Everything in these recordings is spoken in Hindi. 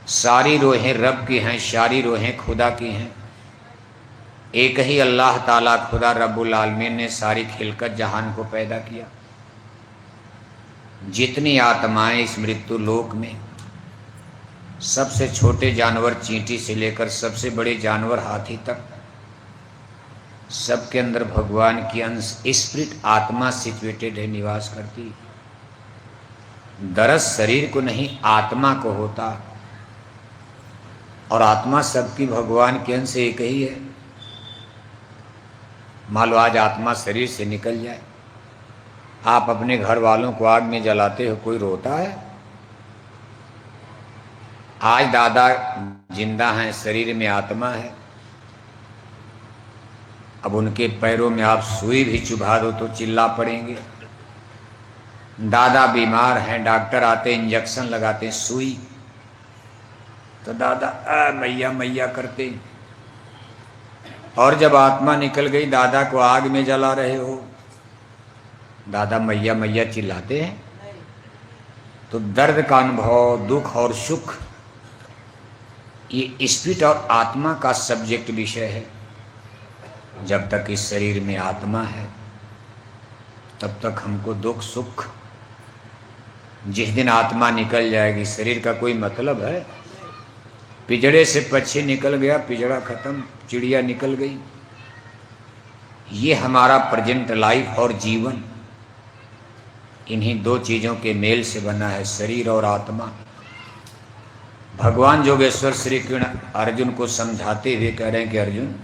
सारी रोहें रब की हैं, सारी रोहें खुदा की हैं। एक ही अल्लाह ताला खुदा रब्बुल आलमीन ने सारी खिलकत जहान को पैदा किया। जितनी आत्माएं इस मृत्यु लोक में, सबसे छोटे जानवर चींटी से लेकर सबसे बड़े जानवर हाथी तक, सबके अंदर भगवान की अंश स्पिरिट आत्मा सिचुएटेड है, निवास करती। दरस शरीर को नहीं आत्मा को होता, और आत्मा सबकी भगवान के अंश एक ही है। मान लो आज आत्मा शरीर से निकल जाए, आप अपने घर वालों को आग में जलाते हो, कोई रोता है? आज दादा जिंदा हैं, शरीर में आत्मा है। अब उनके पैरों में आप सुई भी चुभा दो तो चिल्ला पड़ेंगे। दादा बीमार हैं, डॉक्टर आते इंजेक्शन लगाते सुई, तो दादा मैया मैया करते। और जब आत्मा निकल गई, दादा को आग में जला रहे हो, दादा मैया मैया चिल्लाते हैं? तो दर्द का अनुभव, दुख और सुख, ये स्पिरिट और आत्मा का सब्जेक्ट विषय है। जब तक इस शरीर में आत्मा है तब तक हमको दुख सुख। जिस दिन आत्मा निकल जाएगी, शरीर का कोई मतलब है? पिंजड़े से पक्षी निकल गया, पिंजड़ा खत्म, चिड़िया निकल गई। ये हमारा प्रेजेंट लाइफ और जीवन इन्हीं दो चीज़ों के मेल से बना है, शरीर और आत्मा। भगवान जोगेश्वर श्री कृष्ण अर्जुन को समझाते हुए कह रहे हैं कि अर्जुन,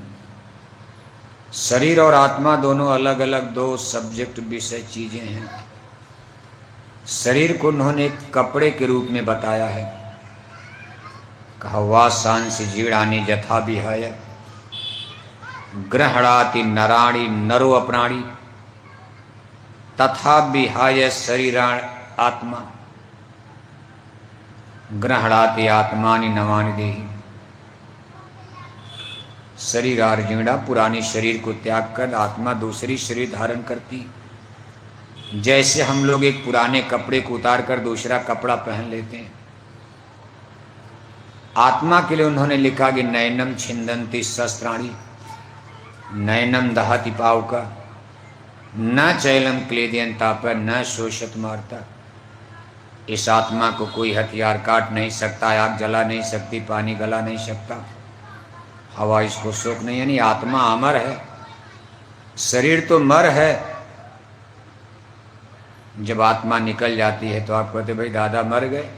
शरीर और आत्मा दोनों अलग अलग दो सब्जेक्ट विषय चीजें हैं। शरीर को उन्होंने एक कपड़े के रूप में बताया है। कहा वासांसि जीर्णानि यथा विहाय गृह्णाति नराणि नरो अपराणि तथा विहाय शरीराण आत्मा गृह्णाति आत्मानि नवानि देहि। शरीर जीर्णा, पुरानी शरीर को त्याग कर आत्मा दूसरी शरीर धारण करती। जैसे हम लोग एक पुराने कपड़े को उतार कर दूसरा कपड़ा पहन लेते हैं, आत्मा के लिए उन्होंने लिखा कि नैनम छिंदंती शस्त्राणी नैनम दहति पावका न चैलम क्लेदियन ताप न शोषत मारता। इस आत्मा को कोई हथियार काट नहीं सकता, आग जला नहीं सकती, पानी गला नहीं सकता, हवा इसको शोक नहीं। यानी आत्मा अमर है, शरीर तो मर है। जब आत्मा निकल जाती है तो आप कहते भाई दादा मर गए,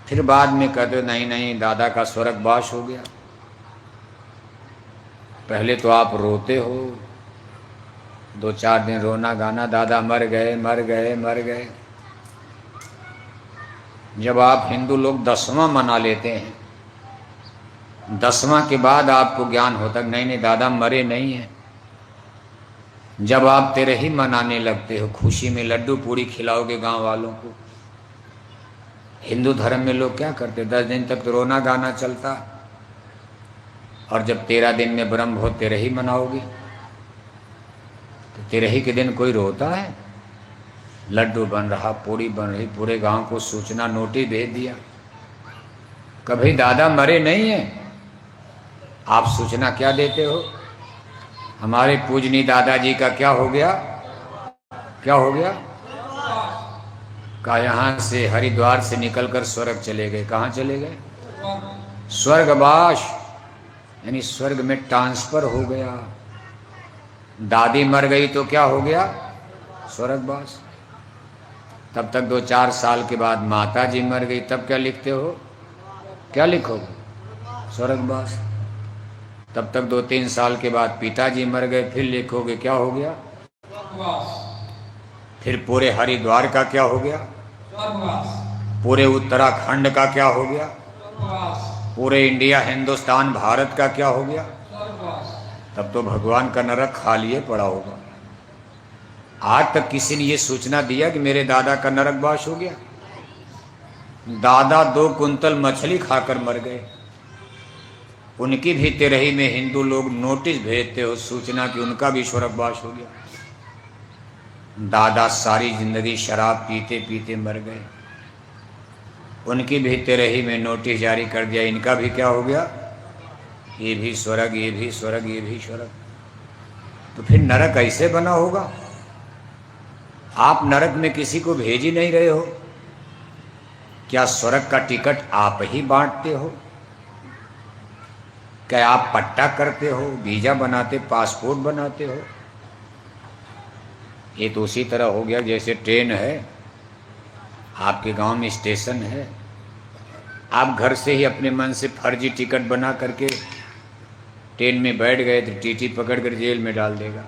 फिर बाद में कहते नहीं नहीं दादा का स्वर्गवास हो गया। पहले तो आप रोते हो, 2-4 दिन रोना गाना, दादा मर गए मर गए मर गए। जब आप हिंदू लोग 10वां मना लेते हैं, 10वां के बाद आपको ज्ञान होता है नहीं नहीं दादा मरे नहीं हैं। जब आप तेरे ही मनाने लगते हो, खुशी में लड्डू पूड़ी खिलाओगे गांव वालों को। हिंदू धर्म में लोग क्या करते, 10 दिन तक तो रोना गाना चलता, और जब 13 दिन में ब्रह्म हो तेरे ही मनाओगे। तो तेरे ही के दिन कोई रोता है? लड्डू बन रहा, पूड़ी बन रही, पूरे गांव को सूचना नोटिस भेज दिया, कभी दादा मरे नहीं है। आप सूचना क्या देते हो? हमारे पूजनीय दादाजी का क्या हो गया? क्या हो गया? का यहाँ से हरिद्वार से निकलकर स्वर्ग चले गए। कहाँ चले गए? स्वर्गवास, यानी स्वर्ग में ट्रांसफर हो गया। दादी मर गई तो क्या हो गया? स्वर्गवास। तब तक 2-4 साल के बाद माता जी मर गई, तब क्या लिखते हो? क्या लिखोगे? स्वर्गवास। तब तक 2-3 साल के बाद पिताजी मर गए, फिर लिखोगे क्या हो गया? फिर पूरे हरिद्वार का क्या हो गया? पूरे उत्तराखंड का क्या हो गया? पूरे इंडिया हिंदुस्तान भारत का क्या हो गया? तब तो भगवान का नरक खाली पड़ा होगा। आज तक किसी ने ये सूचना दिया कि मेरे दादा का नरकवास हो गया? दादा 2 कुंतल मछली खाकर मर गए, उनकी भी तेरही में हिंदू लोग नोटिस भेजते हो सूचना कि उनका भी स्वर्गवास हो गया। दादा सारी जिंदगी शराब पीते पीते मर गए। उनकी भी तेरे ही में नोटिस जारी कर दिया, इनका भी क्या हो गया, ये भी स्वर्ग, ये भी स्वर्ग, ये भी स्वर्ग। तो फिर नरक ऐसे बना होगा? आप नरक में किसी को भेज ही नहीं रहे हो, क्या स्वर्ग का टिकट आप ही बांटते हो? क्या आप पट्टा करते हो, वीजा बनाते, पासपोर्ट बनाते हो? ये तो उसी तरह हो गया जैसे ट्रेन है, आपके गांव में स्टेशन है, आप घर से ही अपने मन से फर्जी टिकट बना करके ट्रेन में बैठ गए तो टीटी पकड़ कर जेल में डाल देगा।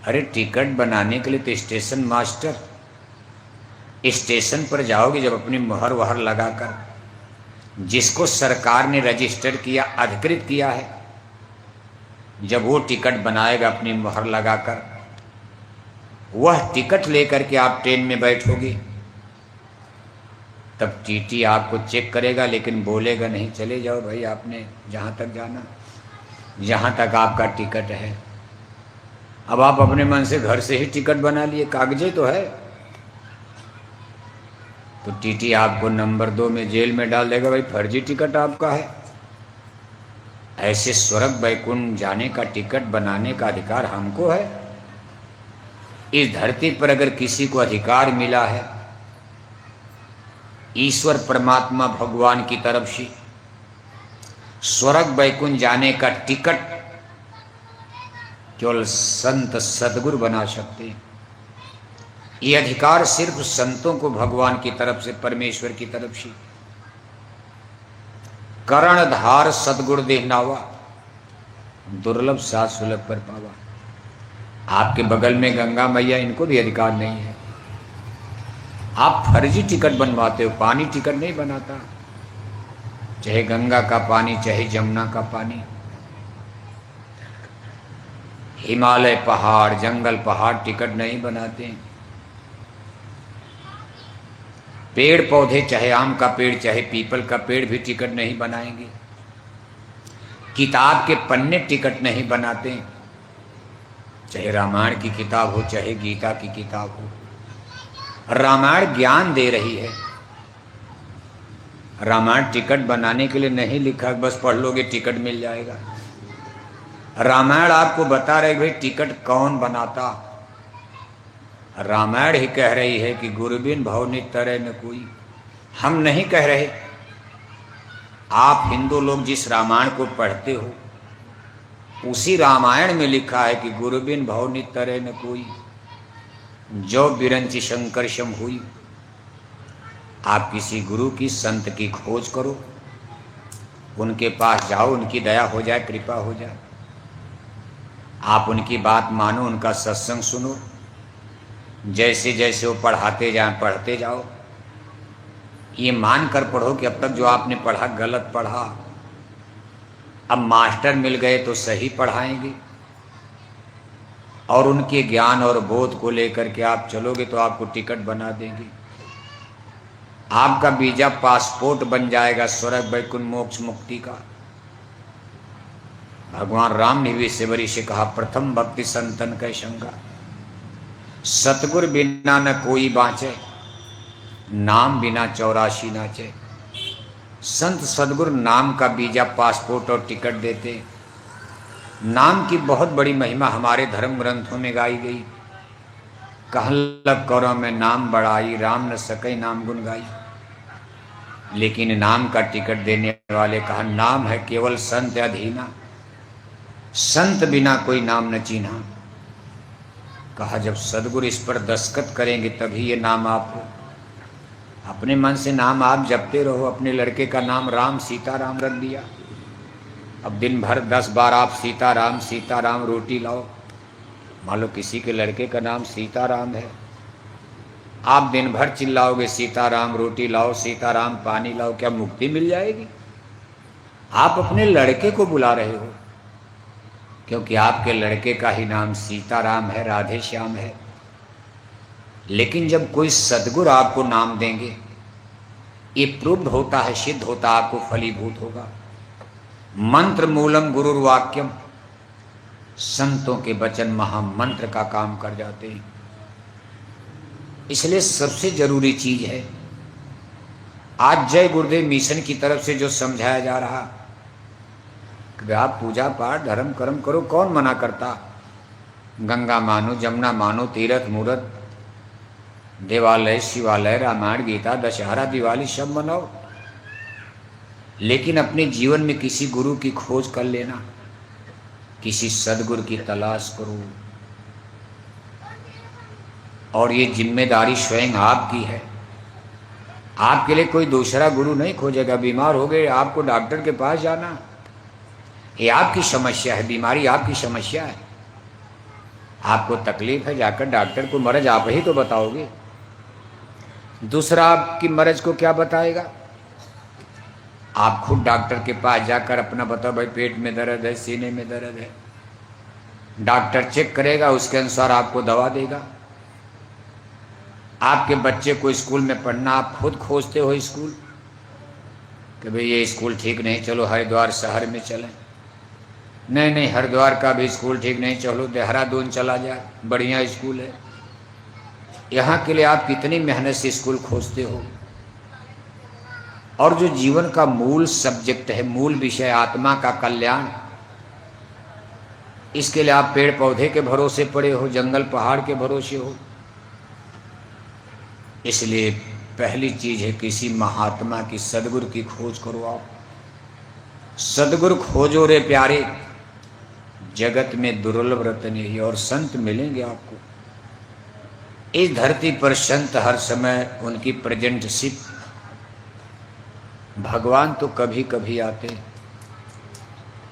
अरे टिकट बनाने के लिए तो स्टेशन मास्टर, स्टेशन पर जाओगे जब अपनी मुहर वहर लगाकर, जिसको सरकार ने रजिस्टर किया, अधिकृत किया है, जब वो टिकट बनाएगा अपनी मुहर लगाकर, वह टिकट लेकर के आप ट्रेन में बैठोगे, तब टीटी आपको चेक करेगा, लेकिन बोलेगा नहीं, चले जाओ भाई, आपने जहाँ तक जाना, जहाँ तक आपका टिकट है। अब आप अपने मन से घर से ही टिकट बना लिए, कागजे तो है, तो टीटी आपको नंबर 2 में जेल में डाल देगा, भाई फर्जी टिकट आपका है। ऐसे स्वर्ग वैकुंठ जाने का टिकट बनाने का अधिकार हमको है। इस धरती पर अगर किसी को अधिकार मिला है ईश्वर परमात्मा भगवान की तरफ से स्वर्ग वैकुंठ जाने का टिकट, केवल संत सदगुरु बना सकते हैं। ये अधिकार सिर्फ संतों को भगवान की तरफ से, परमेश्वर की तरफ से। कर्णधार सदगुरु देह नावा, दुर्लभ साथ सुलभ पर पावा। आपके बगल में गंगा मैया, इनको भी अधिकार नहीं है। आप फर्जी टिकट बनवाते हो, पानी टिकट नहीं बनाता, चाहे गंगा का पानी चाहे जमुना का पानी, हिमालय पहाड़ जंगल पहाड़ टिकट नहीं बनाते। पेड़ पौधे, चाहे आम का पेड़ चाहे पीपल का पेड़ भी टिकट नहीं बनाएंगे। किताब के पन्ने टिकट नहीं बनाते, चाहे रामायण की किताब हो चाहे गीता की किताब हो। रामायण ज्ञान दे रही है, रामायण टिकट बनाने के लिए नहीं लिखा बस पढ़ लोगे टिकट मिल जाएगा। रामायण आपको बता रहे भाई टिकट कौन बनाता। रामायण ही कह रही है कि गुरुबिन भव नितरे न कोई। हम नहीं कह रहे। आप हिंदू लोग जिस रामायण को पढ़ते हो उसी रामायण में लिखा है कि गुरुबिन भव नितरे न कोई, जो बिरंची शंकर शम हुई। आप किसी गुरु की संत की खोज करो, उनके पास जाओ, उनकी दया हो जाए, कृपा हो जाए। आप उनकी बात मानो, उनका सत्संग सुनो, जैसे जैसे वो पढ़ाते जाएं पढ़ते जाओ। ये मान कर पढ़ो कि अब तक जो आपने पढ़ा गलत पढ़ा, अब मास्टर मिल गए तो सही पढ़ाएंगे। और उनके ज्ञान और बोध को लेकर के आप चलोगे तो आपको टिकट बना देंगे। आपका वीजा पासपोर्ट बन जाएगा स्वर्ग वैकुंठ मोक्ष मुक्ति का। भगवान राम ने भी सेवरी से कहा, प्रथम भक्ति संतन कै शंका, सतगुर बिना न कोई बाँचे, नाम बिना 84 नाचे। संत सदगुरु नाम का वीजा पासपोर्ट और टिकट देते। नाम की बहुत बड़ी महिमा हमारे धर्म ग्रंथों में गाई गई। कहन लग करो में नाम बढ़ाई, राम न सके नाम गुण गाई। लेकिन नाम का टिकट देने वाले कहा, नाम है केवल संत अधीना, संत बिना कोई नाम न चीन्हा। कहा जब सदगुरु इस पर दस्तखत करेंगे तभी ये नाम आप, अपने मन से नाम आप जपते रहो। अपने लड़के का नाम राम सीताराम रख दिया, अब दिन भर 10 बार आप सीताराम सीताराम रोटी लाओ। मान लो किसी के लड़के का नाम सीताराम है, आप दिन भर चिल्लाओगे सीताराम रोटी लाओ, सीताराम पानी लाओ, क्या मुक्ति मिल जाएगी? आप अपने लड़के को बुला रहे हो, क्योंकि आपके लड़के का ही नाम सीताराम है, राधे श्याम है। लेकिन जब कोई सदगुरु आपको नाम देंगे, ये प्रूव्ड होता है, सिद्ध होता, आपको फलीभूत होगा। मंत्र मूलम गुरुर्वाक्यम, संतों के वचन महामंत्र का काम कर जाते हैं। इसलिए सबसे जरूरी चीज है आज जय गुरुदेव मिशन की तरफ से जो समझाया जा रहा कि आप पूजा पाठ धर्म कर्म करो, कौन मना करता। गंगा मानो, जमुना मानो, तीर्थ मूर्त, देवालय, शिवालय, रामायण, गीता, दशहरा, दिवाली सब मनाओ, लेकिन अपने जीवन में किसी गुरु की खोज कर लेना, किसी सदगुरु की तलाश करो। और ये जिम्मेदारी स्वयं आपकी है। आपके लिए कोई दूसरा गुरु नहीं खोजेगा। बीमार हो गए, आपको डॉक्टर के पास जाना, ये आपकी समस्या है, बीमारी आपकी समस्या है, आपको तकलीफ है, जाकर डॉक्टर को मर्ज आप ही तो बताओगे, दूसरा आपकी मर्ज को क्या बताएगा। आप खुद डॉक्टर के पास जाकर अपना बताओ, भाई पेट में दर्द है, सीने में दर्द है, डॉक्टर चेक करेगा, उसके अनुसार आपको दवा देगा। आपके बच्चे को स्कूल में पढ़ना, आप खुद खोजते हो स्कूल कि भाई ये स्कूल ठीक नहीं, चलो हरिद्वार शहर में चलें। नहीं नहीं, हरिद्वार का भी स्कूल ठीक नहीं, चलो देहरादून चला जाए, बढ़िया स्कूल है। यहाँ के लिए आप कितनी मेहनत से स्कूल खोजते हो। और जो जीवन का मूल सब्जेक्ट है, मूल विषय आत्मा का कल्याण, इसके लिए आप पेड़ पौधे के भरोसे पड़े हो, जंगल पहाड़ के भरोसे हो। इसलिए पहली चीज है किसी महात्मा की, सदगुरु की खोज करो। आप सदगुरु खोजो रे प्यारे, जगत में दुर्लभ रत्न यही, और संत मिलेंगे आपको। इस धरती पर संत हर समय उनकी प्रेजेंटशिप, भगवान तो कभी कभी आते,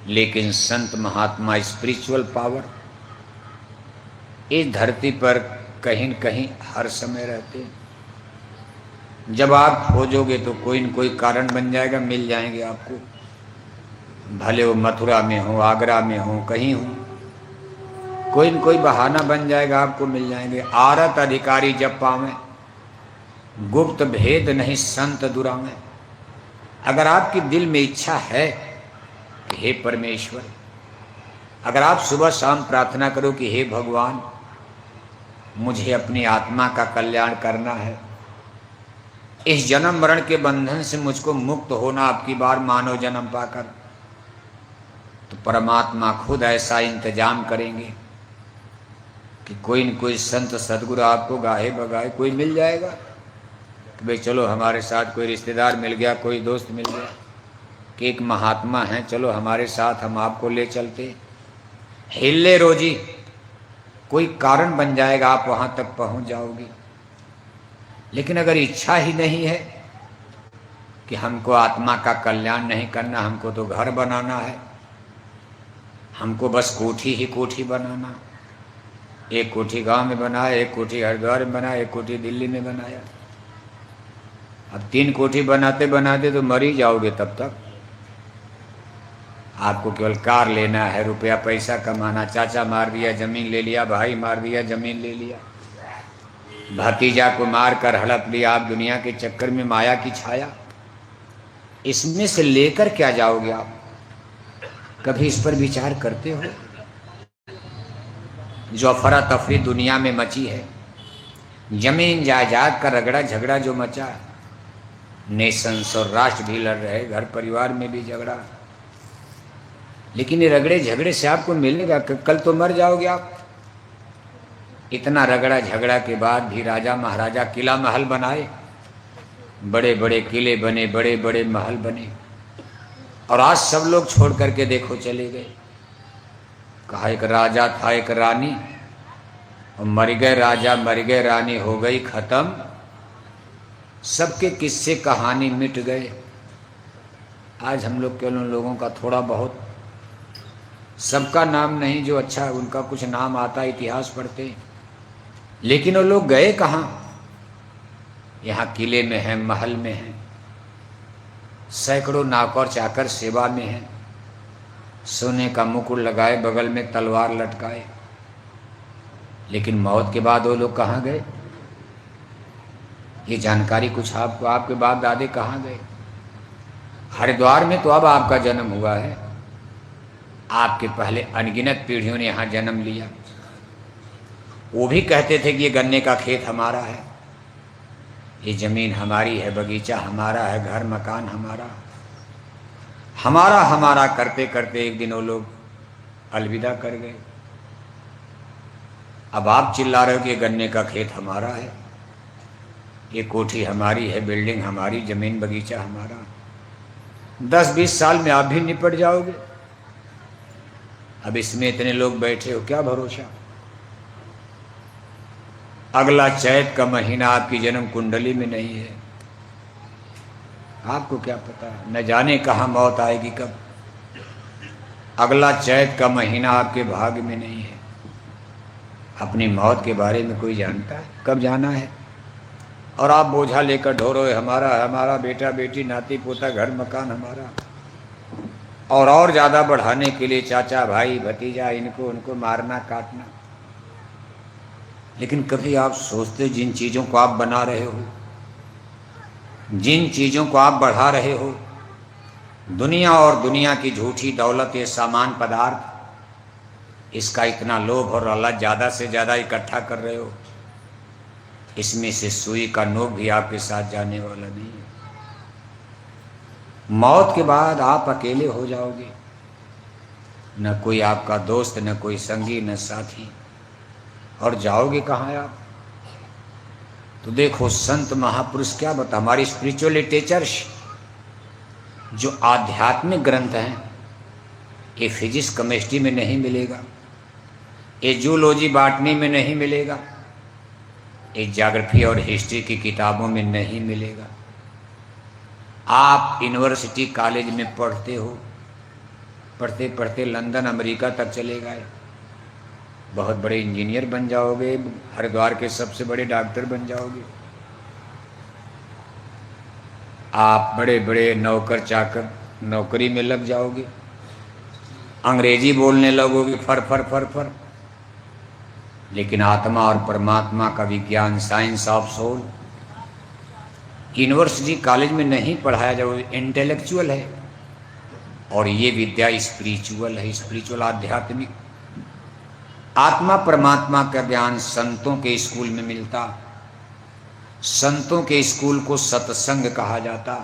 लेकिन संत महात्मा स्पिरिचुअल पावर इस धरती पर कहीं न कहीं हर समय रहते। जब आप खोजोगे तो कोई न कोई कारण बन जाएगा, मिल जाएंगे आपको, भले वो मथुरा में हो, आगरा में हो, कहीं हो, कोई न कोई बहाना बन जाएगा, आपको मिल जाएंगे। आरत अधिकारी जब पावे, गुप्त भेद नहीं संत दुरावे। अगर आपकी दिल में इच्छा है कि हे परमेश्वर, अगर आप सुबह शाम प्रार्थना करो कि हे भगवान, मुझे अपनी आत्मा का कल्याण करना है, इस जन्म मरण के बंधन से मुझको मुक्त होना, आपकी बार मानव जन्म पाकर, तो परमात्मा खुद ऐसा इंतजाम करेंगे कि कोई न कोई संत सदगुरु आपको गाहे बगाहे कोई मिल जाएगा कि भाई चलो हमारे साथ, कोई रिश्तेदार मिल गया, कोई दोस्त मिल गया कि एक महात्मा हैं, चलो हमारे साथ, हम आपको ले चलते। हिले रोजी कोई कारण बन जाएगा, आप वहाँ तक पहुँच जाओगे। लेकिन अगर इच्छा ही नहीं है कि हमको आत्मा का कल्याण नहीं करना, हमको तो घर बनाना है, हमको बस कोठी ही कोठी बनाना, एक कोठी गांव में बनाया, एक कोठी हरिद्वार में बनाया, एक कोठी दिल्ली में बनाया, अब 3 कोठी बनाते बनाते तो मर ही जाओगे। तब तक आपको केवल कार लेना है, रुपया पैसा कमाना, चाचा मार दिया जमीन ले लिया, भाई मार दिया जमीन ले लिया, भतीजा को मार कर हड़प लिया, आप दुनिया के चक्कर में माया की छाया, इसमें से लेकर क्या जाओगे आप? कभी इस पर विचार करते हो? जो अफरा तफरी दुनिया में मची है, जमीन जायदाद का रगड़ा झगड़ा जो मचा, नेशंस और राष्ट्र भी लड़ रहे, घर परिवार में भी झगड़ा, लेकिन ये रगड़े झगड़े से आपको मिलेगा? कल तो मर जाओगे आप। इतना रगड़ा झगड़ा के बाद भी राजा महाराजा किला महल बनाए, बड़े बड़े किले बने, बड़े बड़े महल बने, और आज सब लोग छोड़ करके देखो चले गए। कहा एक राजा था, एक रानी, और मर गए राजा, मर गए रानी, हो गई खत्म, सबके किस्से कहानी मिट गए। आज हम लोग केवल उन लोगों का थोड़ा बहुत, सबका नाम नहीं, जो अच्छा है उनका कुछ नाम आता, इतिहास पढ़ते, लेकिन वो लोग गए कहाँ? यहाँ किले में हैं, महल में हैं, सैकड़ों नौकर चाकर सेवा में हैं, सोने का मुकुट लगाए, बगल में तलवार लटकाए, लेकिन मौत के बाद वो लोग कहाँ गए? ये जानकारी कुछ आपको, आपके बाप दादे कहाँ गए? हरिद्वार में तो अब आपका जन्म हुआ है, आपके पहले अनगिनत पीढ़ियों ने यहाँ जन्म लिया। वो भी कहते थे कि ये गन्ने का खेत हमारा है, ये जमीन हमारी है, बगीचा हमारा है, घर मकान हमारा, हमारा हमारा करते करते एक दिन वो लोग अलविदा कर गए। अब आप चिल्ला रहे हो कि गन्ने का खेत हमारा है, ये कोठी हमारी है, बिल्डिंग हमारी, जमीन बगीचा हमारा। 10-20 साल में आप भी निपट जाओगे। अब इसमें इतने लोग बैठे हो, क्या भरोसा। अगला चैत का महीना आपकी जन्म कुंडली में नहीं है, आपको क्या पता, न जाने कहाँ मौत आएगी कब। अगला चैत का महीना आपके भाग्य में नहीं है। अपनी मौत के बारे में कोई जानता है कब जाना है? और आप बोझा लेकर ढो रहे, हमारा हमारा बेटा बेटी नाती पोता घर मकान हमारा। और ज़्यादा बढ़ाने के लिए चाचा भाई भतीजा इनको उनको मारना काटना। लेकिन कभी आप सोचते जिन चीज़ों को आप बना रहे हो, जिन चीज़ों को आप बढ़ा रहे हो, दुनिया और दुनिया की झूठी दौलत, ये सामान पदार्थ, इसका इतना लोभ और लालच ज़्यादा से ज़्यादा इकट्ठा कर रहे हो, इसमें से सुई का नोक भी आपके साथ जाने वाला नहीं है। मौत के बाद आप अकेले हो जाओगे, न कोई आपका दोस्त, न कोई संगी, न साथी, और जाओगे कहाँ आप? तो देखो संत महापुरुष क्या बता, हमारी स्पिरिचुअल लिटरेचर्स जो आध्यात्मिक ग्रंथ हैं, ये फिजिक्स केमिस्ट्री में नहीं मिलेगा, ये जूलॉजी बॉटनी में नहीं मिलेगा, ये ज्योग्राफी और हिस्ट्री की किताबों में नहीं मिलेगा। आप यूनिवर्सिटी कॉलेज में पढ़ते हो, पढ़ते पढ़ते लंदन अमेरिका तक चले गए, बहुत बड़े इंजीनियर बन जाओगे, हरिद्वार के सबसे बड़े डॉक्टर बन जाओगे, आप बड़े बड़े नौकर चाकर नौकरी में लग जाओगे, अंग्रेजी बोलने लगोगे फर फर फर फर। लेकिन आत्मा और परमात्मा का विज्ञान, science of soul, university college में नहीं पढ़ाया जाए, इंटेलेक्चुअल है। और ये विद्या स्पिरिचुअल है, स्पिरिचुअल आध्यात्मिक। आत्मा परमात्मा का ज्ञान संतों के स्कूल में मिलता। संतों के स्कूल को सत्संग कहा जाता।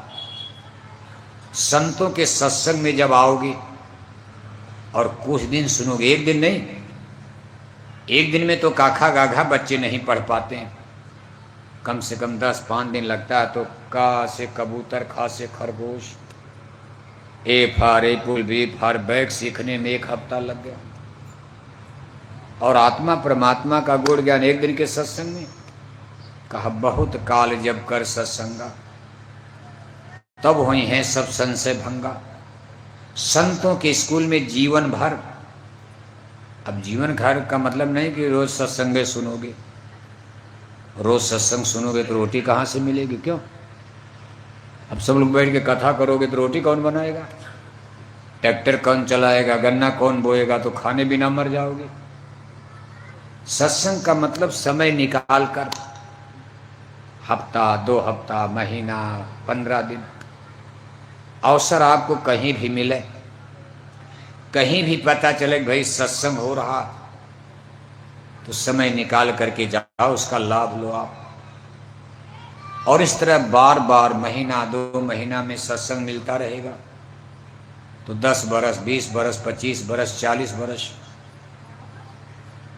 संतों के सत्संग में जब आओगे और कुछ दिन सुनोगे, एक दिन नहीं, एक दिन में तो काखा गाघा बच्चे नहीं पढ़ पाते हैं, कम से कम 10-5 दिन लगता है। तो का से कबूतर, खा से खरगोश, A for apple, B for bag सीखने में 1 हफ्ता लग गया। और आत्मा परमात्मा का गुण ज्ञान एक दिन के सत्संग में। कहा बहुत काल जब कर सत्संगा, तब हुई हैं सब संशय भंगा। संतों के स्कूल में जीवन भर। अब जीवन भर का मतलब नहीं कि रोज सत्संग सुनोगे, रोज सत्संग सुनोगे तो रोटी कहाँ से मिलेगी? क्यों? अब सब लोग बैठ के कथा करोगे तो रोटी कौन बनाएगा? ट्रैक्टर कौन चलाएगा? गन्ना कौन बोएगा? तो खाने बिना मर जाओगे। सत्संग का मतलब समय निकाल कर, हफ्ता, 2 हफ्ता, महीना, 15 दिन, अवसर आपको कहीं भी मिले, कहीं भी पता चले भाई सत्संग हो रहा, तो समय निकाल करके जाओ, उसका लाभ लो आप। और इस तरह बार बार महीना 2 महीना में सत्संग मिलता रहेगा, तो 10 बरस, 20 बरस, 25 बरस, 40 बरस,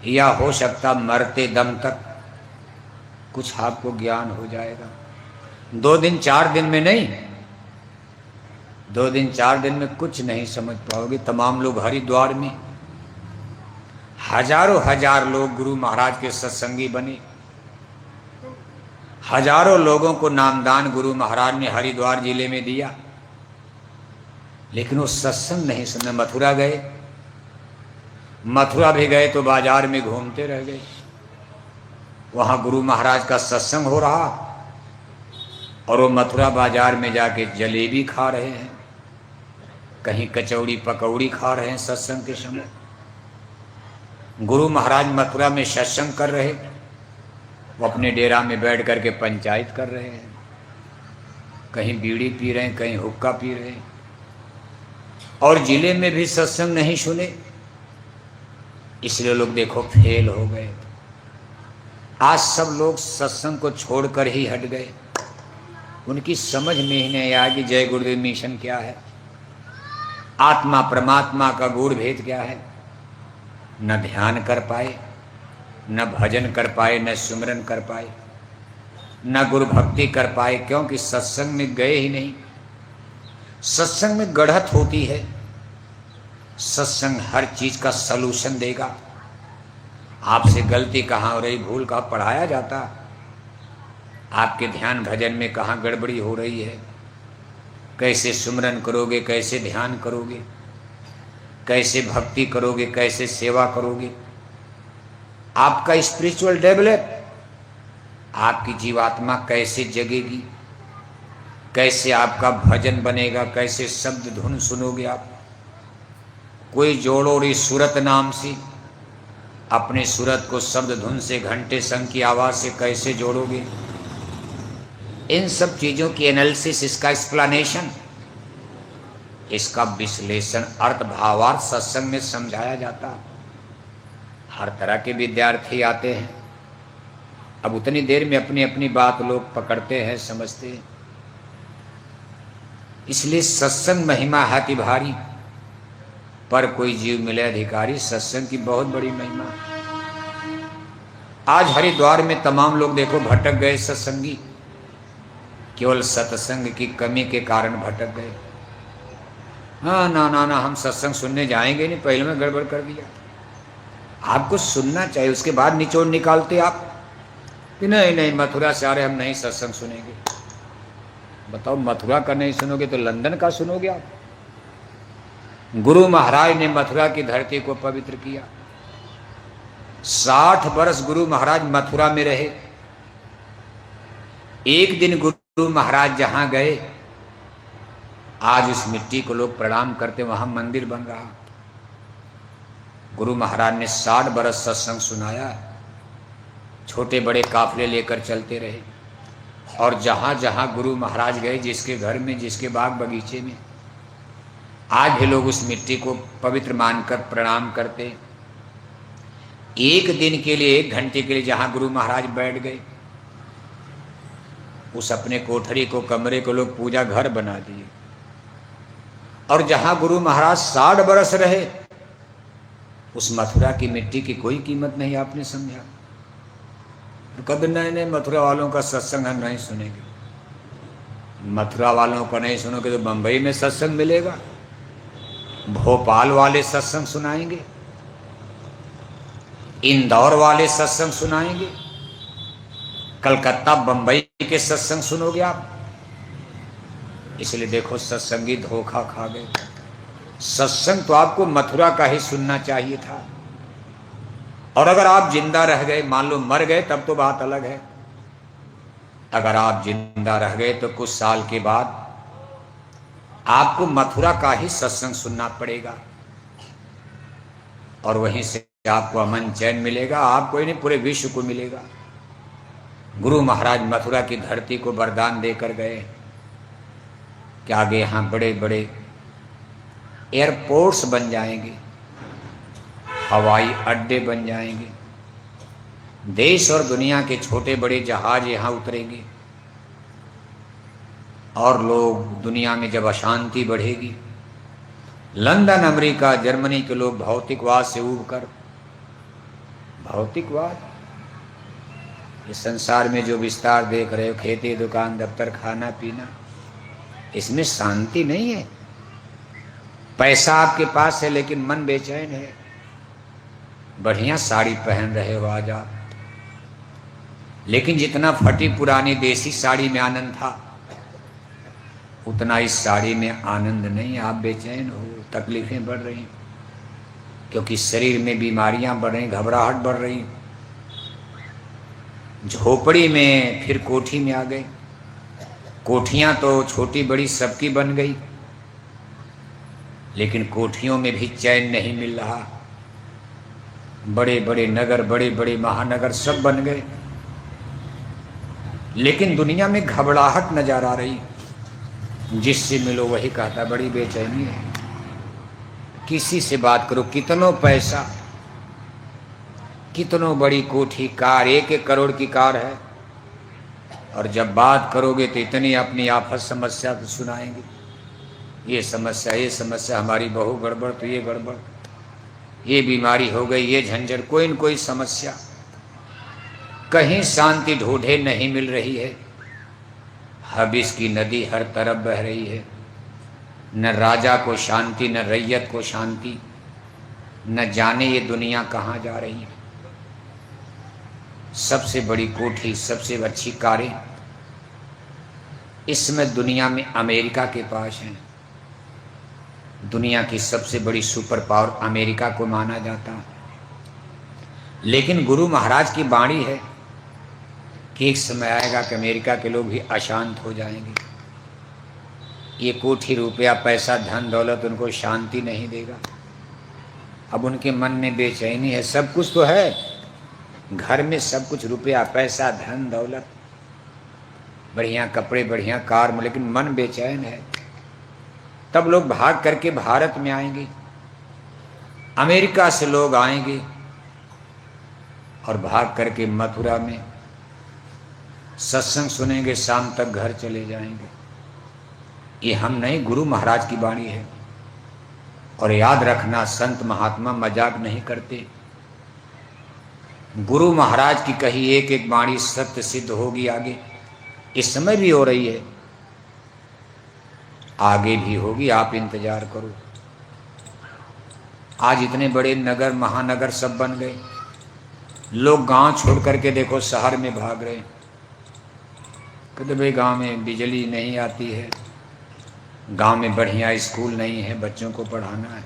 या हो सकता मरते दम तक कुछ आपको ज्ञान हो जाएगा। 2 दिन 4 दिन में नहीं, 2 दिन 4 दिन में कुछ नहीं समझ पाओगे। तमाम लोग हरिद्वार में, हजारों हजार लोग गुरु महाराज के सत्संगी बने, हजारों लोगों को नामदान गुरु महाराज ने हरिद्वार जिले में दिया, लेकिन वो सत्संग नहीं सुना। मथुरा गए, मथुरा भी गए तो बाजार में घूमते रह गए, वहां गुरु महाराज का सत्संग हो रहा और वो मथुरा बाजार में जाके जलेबी खा रहे हैं, कहीं कचौड़ी पकौड़ी खा रहे हैं सत्संग के समय। गुरु महाराज मथुरा में सत्संग कर रहे, वो अपने डेरा में बैठ करके पंचायत कर रहे हैं, कहीं बीड़ी पी रहे हैं, कहीं हुक्का पी रहे हैं, और जिले में भी सत्संग नहीं सुने, इसलिए लोग देखो फेल हो गए। आज सब लोग सत्संग को छोड़कर ही हट गए। उनकी समझ में ही नहीं आया कि जय गुरुदेव मिशन क्या है, आत्मा परमात्मा का गूढ़ भेद क्या है। न ध्यान कर पाए, न भजन कर पाए, न सुमिरन कर पाए, न गुरु भक्ति कर पाए, क्योंकि सत्संग में गए ही नहीं। सत्संग में गढ़त होती है, सत्संग हर चीज का सलूशन देगा। आपसे गलती कहाँ हो रही, भूल कहाँ, पढ़ाया जाता। आपके ध्यान भजन में कहाँ गड़बड़ी हो रही है, कैसे सुमिरन करोगे, कैसे ध्यान करोगे, कैसे भक्ति करोगे, कैसे सेवा करोगे, आपका स्पिरिचुअल डेवलप, आपकी जीवात्मा कैसे जगेगी, कैसे आपका भजन बनेगा, कैसे शब्द धुन सुनोगे आप। कोई जोड़ो रे सूरत नाम से, अपने सूरत को शब्द धुन से, घंटे संग की आवाज से कैसे जोड़ोगे। इन सब चीजों की एनालिसिस, इसका एक्सप्लेनेशन, इसका विश्लेषण, अर्थ भावार्थ सत्संग में समझाया जाता। हर तरह के विद्यार्थी आते हैं। अब उतनी देर में अपनी अपनी बात लोग पकड़ते हैं, समझते हैं। इसलिए सत्संग महिमा है अति भारी, पर कोई जीव मिले अधिकारी। सत्संग की बहुत बड़ी महिमा। आज हरिद्वार में तमाम लोग देखो भटक गए सत्संगी, केवल सत्संग की कमी के कारण भटक गए। हाँ, ना ना ना, हम सत्संग सुनने जाएंगे नहीं, पहले में गड़बड़ कर दिया। आपको सुनना चाहिए, उसके बाद निचोड़ निकालते आप कि नहीं नहीं मथुरा से आ रहे, हम नहीं सत्संग सुनेंगे। बताओ, मथुरा का नहीं सुनोगे तो लंदन का सुनोगे आप। गुरु महाराज ने मथुरा की धरती को पवित्र किया। 60 वर्ष गुरु महाराज मथुरा में रहे। एक दिन गुरु महाराज जहां गए, आज उस मिट्टी को लोग प्रणाम करते, वहां मंदिर बन रहा। गुरु महाराज ने 60 वर्ष सत्संग सुनाया, छोटे बड़े काफले लेकर चलते रहे, और जहां जहां गुरु महाराज गए, जिसके घर में, जिसके बाग बगीचे में, आज भी लोग उस मिट्टी को पवित्र मानकर प्रणाम करते। एक दिन के लिए, 1 घंटे के लिए जहां गुरु महाराज बैठ गए, उस अपने कोठरी को, कमरे को लोग पूजा घर बना दिए। और जहां गुरु महाराज 60 बरस रहे, उस मथुरा की मिट्टी की कोई कीमत नहीं। आपने समझा? कभी नहीं नहीं, मथुरा वालों का सत्संग हम नहीं सुनेंगे। मथुरा वालों का नहीं सुनोगे तो बंबई में सत्संग मिलेगा, भोपाल वाले सत्संग सुनाएंगे, इंदौर वाले सत्संग सुनाएंगे, कलकत्ता बंबई के सत्संग सुनोगे आप। इसलिए देखो, सत्संगी धोखा खा गए। सत्संग तो आपको मथुरा का ही सुनना चाहिए था। और अगर आप जिंदा रह गए, मान लो मर गए, तब तो बात अलग है। अगर आप जिंदा रह गए तो कुछ साल के बाद आपको मथुरा का ही सत्संग सुनना पड़ेगा, और वहीं से आपको अमन चैन मिलेगा। आपको ही नहीं, पूरे विश्व को मिलेगा। गुरु महाराज मथुरा की धरती को वरदान देकर गए कि आगे यहाँ बड़े बड़े एयरपोर्ट्स बन जाएंगे, हवाई अड्डे बन जाएंगे, देश और दुनिया के छोटे बड़े जहाज यहाँ उतरेंगे, और लोग, दुनिया में जब अशांति बढ़ेगी, लंदन, अमेरिका, जर्मनी के लोग भौतिकवाद से उबकर, भौतिकवाद, इस संसार में जो विस्तार देख रहे हो, खेती, दुकान, दफ्तर, खाना पीना, इसमें शांति नहीं है। पैसा आपके पास है लेकिन मन बेचैन है। बढ़िया साड़ी पहन रहे हो आज आप, लेकिन जितना फटी पुरानी देसी साड़ी में आनंद था, उतना इस साड़ी में आनंद नहीं। आप बेचैन हो, तकलीफें बढ़ रही, क्योंकि शरीर में बीमारियां बढ़ रही, घबराहट बढ़ रही। झोपड़ी में फिर कोठी में आ गए। कोठियां तो छोटी बड़ी सबकी बन गई, लेकिन कोठियों में भी चैन नहीं मिल रहा। बड़े बड़े नगर, बड़े बड़े महानगर सब बन गए, लेकिन दुनिया में घबराहट नजर आ रही। जिससे मिलो वही कहता बड़ी बेचैनी है। किसी से बात करो, कितनों पैसा, कितनों बड़ी कोठी, कार, 1-1 करोड़ की कार है, और जब बात करोगे तो इतनी अपनी आफत समस्या तो सुनाएंगे, ये समस्या, हमारी बहू गड़बड़ तो ये गड़बड़, ये बीमारी हो गई, ये झंझट, कोई न कोई समस्या। कहीं शांति ढूंढे नहीं मिल रही है। हबिस की नदी हर तरफ बह रही है। न राजा को शांति, न रैयत को शांति, न जाने ये दुनिया कहाँ जा रही है। सबसे बड़ी कोठी, सबसे अच्छी कारें इस समय दुनिया में अमेरिका के पास हैं। दुनिया की सबसे बड़ी सुपर पावर अमेरिका को माना जाता है। लेकिन गुरु महाराज की वाणी है कि एक समय आएगा कि अमेरिका के लोग भी अशांत हो जाएंगे। ये कोठी, रुपया, पैसा, धन दौलत उनको शांति नहीं देगा। अब उनके मन में बेचैनी है। सब कुछ तो है घर में, सब कुछ, रुपया, पैसा, धन दौलत, बढ़िया कपड़े, बढ़िया कार में, लेकिन मन बेचैन है। तब लोग भाग करके भारत में आएंगे, अमेरिका से लोग आएंगे और भाग करके मथुरा में सत्संग सुनेंगे, शाम तक घर चले जाएंगे। ये हम नहीं, गुरु महाराज की वाणी है। और याद रखना, संत महात्मा मजाक नहीं करते। गुरु महाराज की कही एक एक वाणी सत्य सिद्ध होगी। आगे इस समय भी हो रही है, आगे भी होगी, आप इंतजार करो। आज इतने बड़े नगर, महानगर सब बन गए। लोग गांव छोड़ करके देखो शहर में भाग रहे। कहते भाई गांव में बिजली नहीं आती है, गांव में बढ़िया स्कूल नहीं है, बच्चों को पढ़ाना है,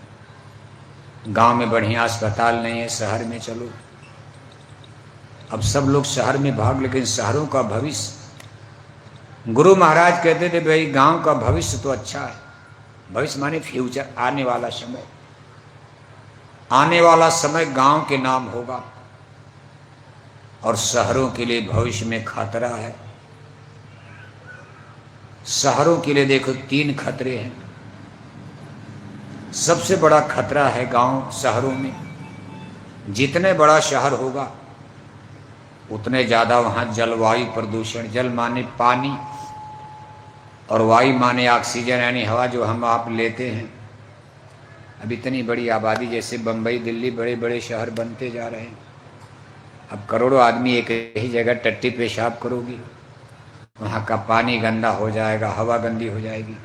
गांव में बढ़िया अस्पताल नहीं है, शहर में चलो। अब सब लोग शहर में भाग, लेकिन शहरों का भविष्य, गुरु महाराज कहते थे भाई गांव का भविष्य तो अच्छा है। भविष्य माने फ्यूचर, आने वाला समय। आने वाला समय गांव के नाम होगा। और शहरों के लिए भविष्य में खतरा है। शहरों के लिए देखो 3 खतरे हैं। सबसे बड़ा खतरा है गांव, शहरों में जितने बड़ा शहर होगा उतने ज़्यादा वहाँ जलवायु प्रदूषण। जल माने पानी और वायु माने ऑक्सीजन, यानी हवा जो हम आप लेते हैं। अब इतनी बड़ी आबादी, जैसे बम्बई, दिल्ली, बड़े बड़े शहर बनते जा रहे हैं। अब करोड़ों आदमी एक ही जगह टट्टी पेशाब करोगी, वहाँ का पानी गंदा हो जाएगा, हवा गंदी हो जाएगी।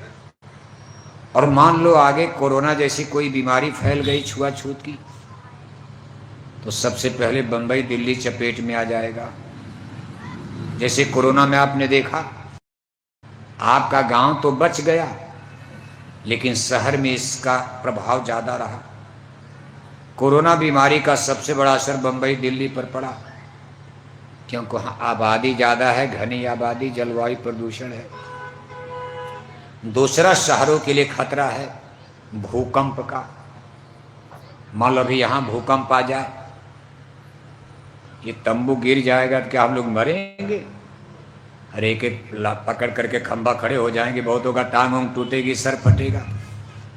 और मान लो आगे कोरोना जैसी कोई बीमारी फैल गई छुआछूत की, तो सबसे पहले बम्बई, दिल्ली चपेट में आ जाएगा। जैसे कोरोना में आपने देखा, आपका गांव तो बच गया, लेकिन शहर में इसका प्रभाव ज़्यादा रहा। कोरोना बीमारी का सबसे बड़ा असर बम्बई, दिल्ली पर पड़ा, क्योंकि वहाँ आबादी ज़्यादा है, घनी आबादी, जलवायु प्रदूषण है। दूसरा शहरों के लिए खतरा है भूकंप का। मान लो अभी यहाँ भूकंप आ जाए, ये तंबू गिर जाएगा तो क्या हम लोग मरेंगे? अरे एक एक पकड़ करके खंभा खड़े हो जाएंगे, बहुत होगा, टांग वांग टूटेगी, सर फटेगा,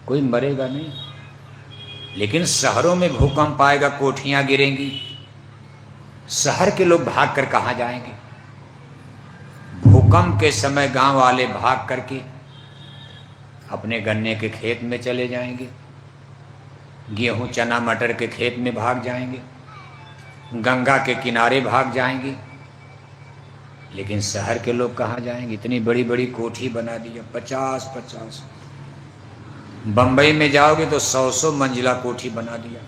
कोई मरेगा नहीं। लेकिन शहरों में भूकंप आएगा, कोठियां गिरेंगी, शहर के लोग भाग कर कहाँ जाएंगे? भूकंप के समय गांव वाले भाग करके अपने गन्ने के खेत में चले जाएंगे, गेहूं, चना, मटर के खेत में भाग जाएंगे, गंगा के किनारे भाग जाएंगे। लेकिन शहर के लोग कहाँ जाएंगे? इतनी बड़ी बड़ी कोठी बना दी है, 50-50। बम्बई में जाओगे तो 100-100 मंजिला कोठी बना दिया।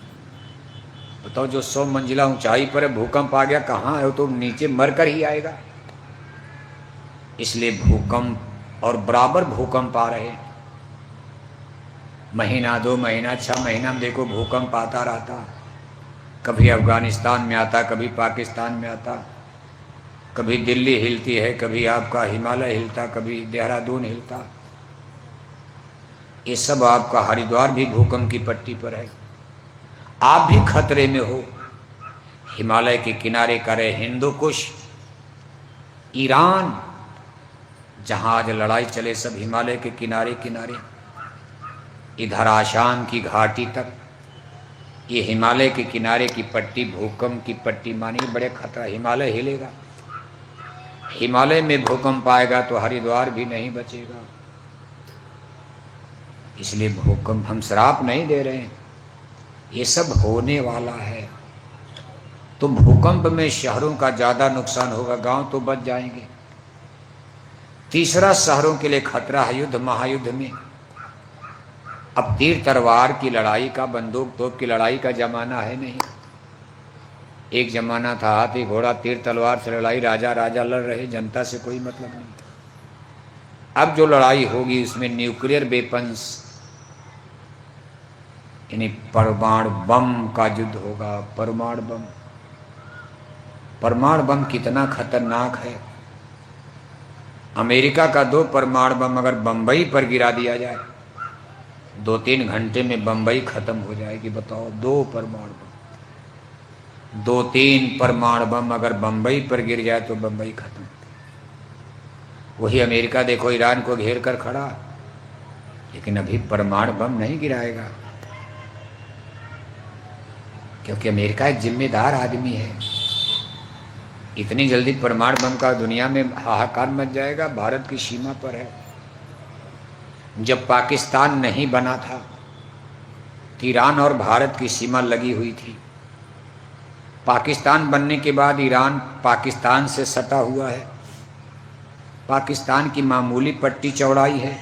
बताओ, जो 100 मंजिला ऊंचाई पर है, भूकंप आ गया, कहाँ है? वो तो नीचे मर कर ही आएगा। इसलिए भूकंप, और बराबर भूकंप आ रहे, महीना 2 महीना 6 महीना में देखो भूकंप आता रहता। कभी अफगानिस्तान में आता, कभी पाकिस्तान में आता, कभी दिल्ली हिलती है, कभी आपका हिमालय हिलता, कभी देहरादून हिलता। ये सब आपका हरिद्वार भी भूकंप की पट्टी पर है। आप भी खतरे में हो। हिमालय के किनारे का रहे हिंदू कुश, ईरान, जहाँ आज लड़ाई चले, सब हिमालय के किनारे किनारे, इधर आशान की घाटी तक, ये हिमालय के किनारे की पट्टी भूकंप की पट्टी मानी। बड़े खतरा, हिमालय हिलेगा। हिमालय में भूकंप आएगा तो हरिद्वार भी नहीं बचेगा। इसलिए भूकंप हम श्राप नहीं दे रहे हैं, ये सब होने वाला है। तो भूकंप में शहरों का ज्यादा नुकसान होगा, गांव तो बच जाएंगे। तीसरा, शहरों के लिए खतरा है युद्ध, महायुद्ध में। अब तीर तलवार की लड़ाई का, बंदूक तोप की लड़ाई का जमाना है नहीं। एक जमाना था हाथी घोड़ा तीर तलवार से लड़ाई, राजा राजा लड़ रहे, जनता से कोई मतलब नहीं। अब जो लड़ाई होगी उसमें न्यूक्लियर वेपन्स यानी परमाणु बम का युद्ध होगा। परमाणु बम, परमाणु बम कितना खतरनाक है। अमेरिका का 2 परमाणु बम अगर बंबई पर गिरा दिया जाए, 2-3 घंटे में बंबई खत्म हो जाएगी। बताओ, 2 परमाणु बम, 2-3 परमाणु बम अगर बंबई पर गिर जाए तो बंबई खत्म। वही अमेरिका देखो ईरान को घेर कर खड़ा, लेकिन अभी परमाणु बम नहीं गिराएगा, क्योंकि अमेरिका एक जिम्मेदार आदमी है। इतनी जल्दी परमाणु बम का दुनिया में हाहाकार मच जाएगा। भारत की सीमा पर है। जब पाकिस्तान नहीं बना था, ईरान और भारत की सीमा लगी हुई थी। पाकिस्तान बनने के बाद ईरान पाकिस्तान से सटा हुआ है। पाकिस्तान की मामूली पट्टी चौड़ाई है।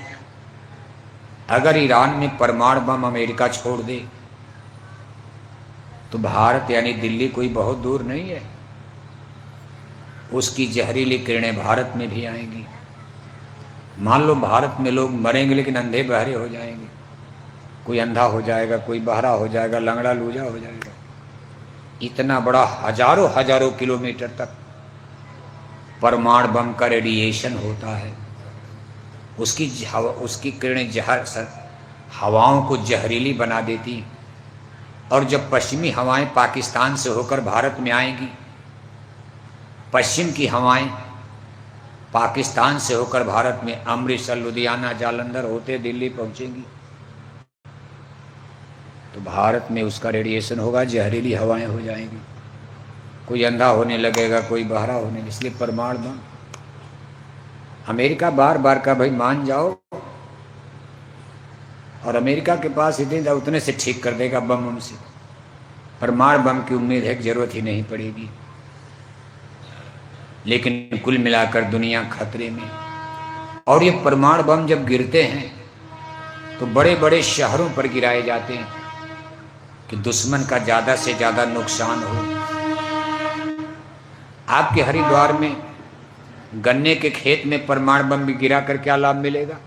अगर ईरान में परमाणु बम अमेरिका छोड़ दे तो भारत यानी दिल्ली कोई बहुत दूर नहीं है। उसकी जहरीली किरणें भारत में भी आएंगी। मान लो भारत में लोग मरेंगे लेकिन अंधे बहरे हो जाएंगे। कोई अंधा हो जाएगा, कोई बहरा हो जाएगा, लंगड़ा लूजा हो जाएगा। इतना बड़ा हजारों हजारों किलोमीटर तक परमाणु बम का रेडिएशन होता है। उसकी किरणें हवाओं को जहरीली बना देती। और जब पश्चिमी हवाएं पाकिस्तान से होकर भारत में आएंगी, पश्चिम की हवाएं पाकिस्तान से होकर भारत में अमृतसर, लुधियाना, जालंधर होते दिल्ली पहुंचेंगी, तो भारत में उसका रेडिएशन होगा, जहरीली हवाएं हो जाएंगी। कोई अंधा होने लगेगा, कोई बहरा होने। इसलिए परमाणु बम, अमेरिका बार बार का भाई मान जाओ, और अमेरिका के पास इतने उतने से ठीक कर देगा बम से। परमाणु बम की उम्मीद है कि जरूरत ही नहीं पड़ेगी। लेकिन कुल मिलाकर दुनिया खतरे में। और ये परमाणु बम जब गिरते हैं तो बड़े बड़े शहरों पर गिराए जाते हैं कि दुश्मन का ज्यादा से ज्यादा नुकसान हो। आपके हरिद्वार में गन्ने के खेत में परमाणु बम भी गिरा कर क्या लाभ मिलेगा?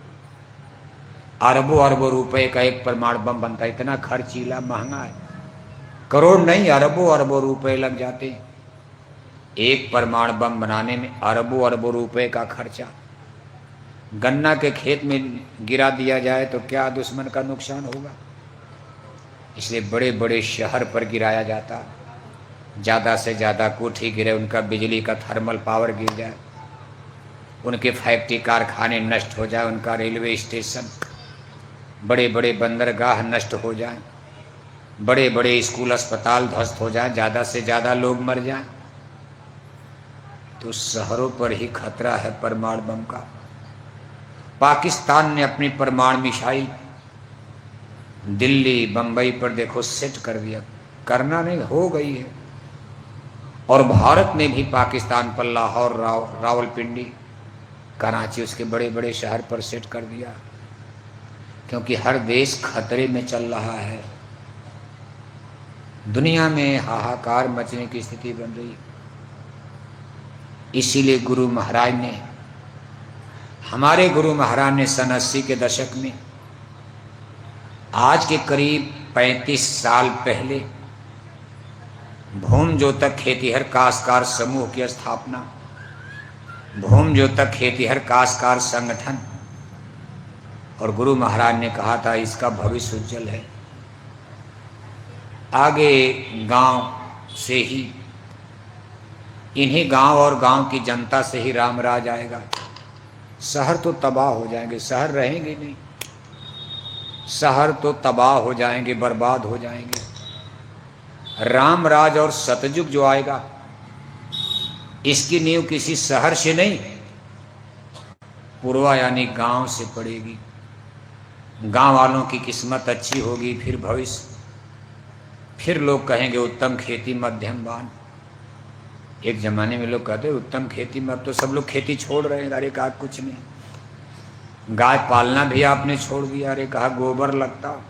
अरबों अरबों रुपए का एक परमाणु बम बनता है। इतना खर्चीला, महंगा है। करोड़ नहीं, अरबों अरबों रुपए लग जाते हैं। एक परमाणु बम बनाने में अरबों अरबों रुपए का खर्चा। गन्ना के खेत में गिरा दिया जाए तो क्या दुश्मन का नुकसान होगा? इसलिए बड़े बड़े शहर पर गिराया जाता। ज़्यादा से ज़्यादा कोठी गिरे, उनका बिजली का थर्मल पावर गिर जाए, उनके फैक्ट्री कारखाने नष्ट हो जाए, उनका रेलवे स्टेशन, बड़े बड़े बंदरगाह नष्ट हो जाए, बड़े बड़े स्कूल अस्पताल ध्वस्त हो जाए, ज़्यादा से ज़्यादा लोग मर जाएं, तो शहरों पर ही खतरा है परमाणु बम का। पाकिस्तान ने अपनी परमाणु मिसाइल दिल्ली, बंबई पर देखो सेट कर दिया। करना नहीं, हो गई है। और भारत ने भी पाकिस्तान पर लाहौर, रावलपिंडी, कराची, उसके बड़े बड़े शहर पर सेट कर दिया, क्योंकि हर देश खतरे में चल रहा है। दुनिया में हाहाकार मचने की स्थिति बन रही। इसीलिए गुरु महाराज ने, हमारे गुरु महाराज ने सन 80 के दशक में, आज के करीब 35 साल पहले, भूम ज्योतक खेतीहर काश्तकार समूह की स्थापना, भूम ज्योतक खेतीहर काश्तकार संगठन, और गुरु महाराज ने कहा था इसका भविष्य उज्जवल है। आगे गांव से ही, इन्हीं गांव और गांव की जनता से ही राम राज आएगा। शहर तो तबाह हो जाएंगे, शहर रहेंगे नहीं, शहर तो तबाह हो जाएंगे, बर्बाद हो जाएंगे। राम राज और सतयुग जो आएगा इसकी नींव किसी शहर से नहीं, पूर्वा यानी गांव से पड़ेगी। गांव वालों की किस्मत अच्छी होगी, फिर भविष्य, फिर लोग कहेंगे उत्तम खेती मध्यम वान। एक जमाने में लोग कहते उत्तम खेती में, अब तो सब लोग खेती छोड़ रहे हैं। अरे कहा कुछ नहीं, गाय पालना भी आपने छोड़ दिया। अरे कहा गोबर लगता,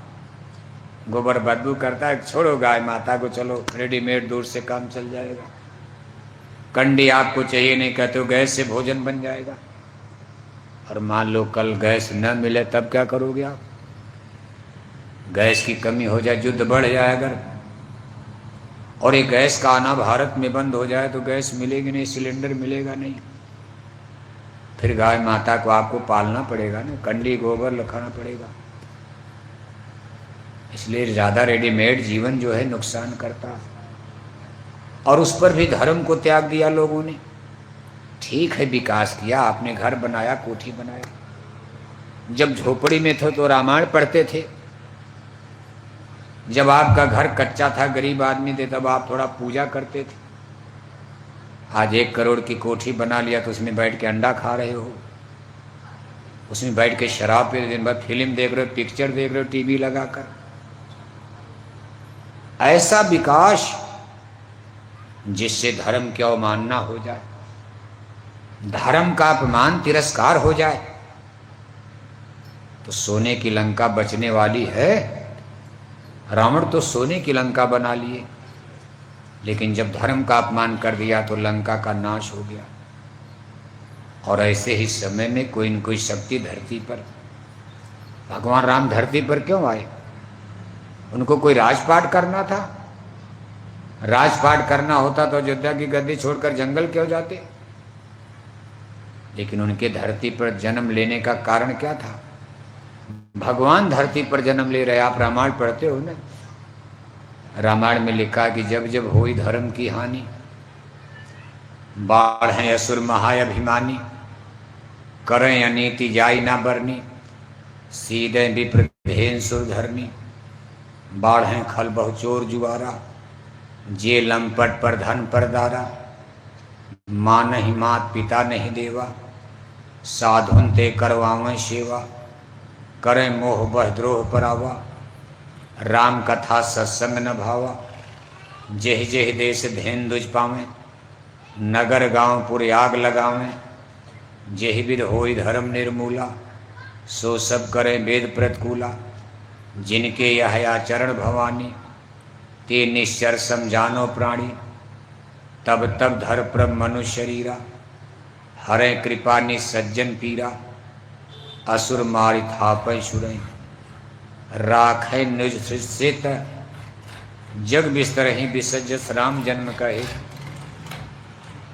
गोबर बदबू करता है, छोड़ो गाय माता को, चलो रेडीमेड दूध से काम चल जाएगा। कंडी आपको चाहिए नहीं, कहते हो गैस से भोजन बन जाएगा। और मान लो कल गैस न मिले तब क्या करोगे आप? गैस की कमी हो जाए, युद्ध बढ़ जाए अगर, और ये गैस का आना भारत में बंद हो जाए तो गैस मिलेगी नहीं, सिलेंडर मिलेगा नहीं, फिर गाय माता को आपको पालना पड़ेगा ना, कंडी गोबर लखाना पड़ेगा। इसलिए ज़्यादा रेडीमेड जीवन जो है नुकसान करता है। और उस पर भी धर्म को त्याग दिया लोगों ने। ठीक है, विकास किया, आपने घर बनाया, कोठी बनाया। जब झोपड़ी में थे तो रामायण पढ़ते थे, जब आपका घर कच्चा था, गरीब आदमी थे, तब आप थोड़ा पूजा करते थे। आज 1 करोड़ की कोठी बना लिया तो उसमें बैठ के अंडा खा रहे हो, उसमें बैठ के शराब पी, दिन भर फिल्म देख रहे हो, पिक्चर देख रहे हो टीवी लगाकर। ऐसा विकास जिससे धर्म की अवमानना हो जाए, धर्म का अपमान तिरस्कार हो जाए, तो सोने की लंका बचने वाली है। रावण तो सोने की लंका बना लिए, लेकिन जब धर्म का अपमान कर दिया तो लंका का नाश हो गया। और ऐसे ही समय में कोई न कोई शक्ति धरती पर, भगवान राम धरती पर क्यों आए? उनको कोई राजपाट करना था। राजपाट करना होता तो अयोध्या की गद्दी छोड़कर जंगल क्यों जाते? लेकिन उनके धरती पर जन्म लेने का कारण क्या था? भगवान धरती पर जन्म ले रहे। आप रामायण पढ़ते हो ना, रामायण में लिखा कि जब जब होई धर्म की हानि, बाढ़ हैं असुर महाअभिमानी, करें अनीति जाई ना बरनी, सीधे विप्र भेन सुर धरनी, बाढ़ हैं खल बहुचोर जुआरा, जे लंपट पर धन पर दारा, माँ नहीं मात पिता नहीं देवा, साधुन ते करवावें सेवा, करें मोह बह द्रोह परावा, राम कथा सत्संग न भावा, जेह जेह देश धेन दुज पावें, नगर गांव पुर आग लगावें, जेह बिर होई धर्म निर्मूला, सो सब करें वेद प्रतिकूला, जिनके यह आचरण भवानी, ते निश्चर समझानो प्राणी, तब तब धर प्रभ मनुष्य शरीरा, हरे कृपा निसज्जन पीरा, असुर मारि थापै सुरई, राखै निज सृष्टित, जग बिस्तर ही विसर्जस राम जन्म कहे।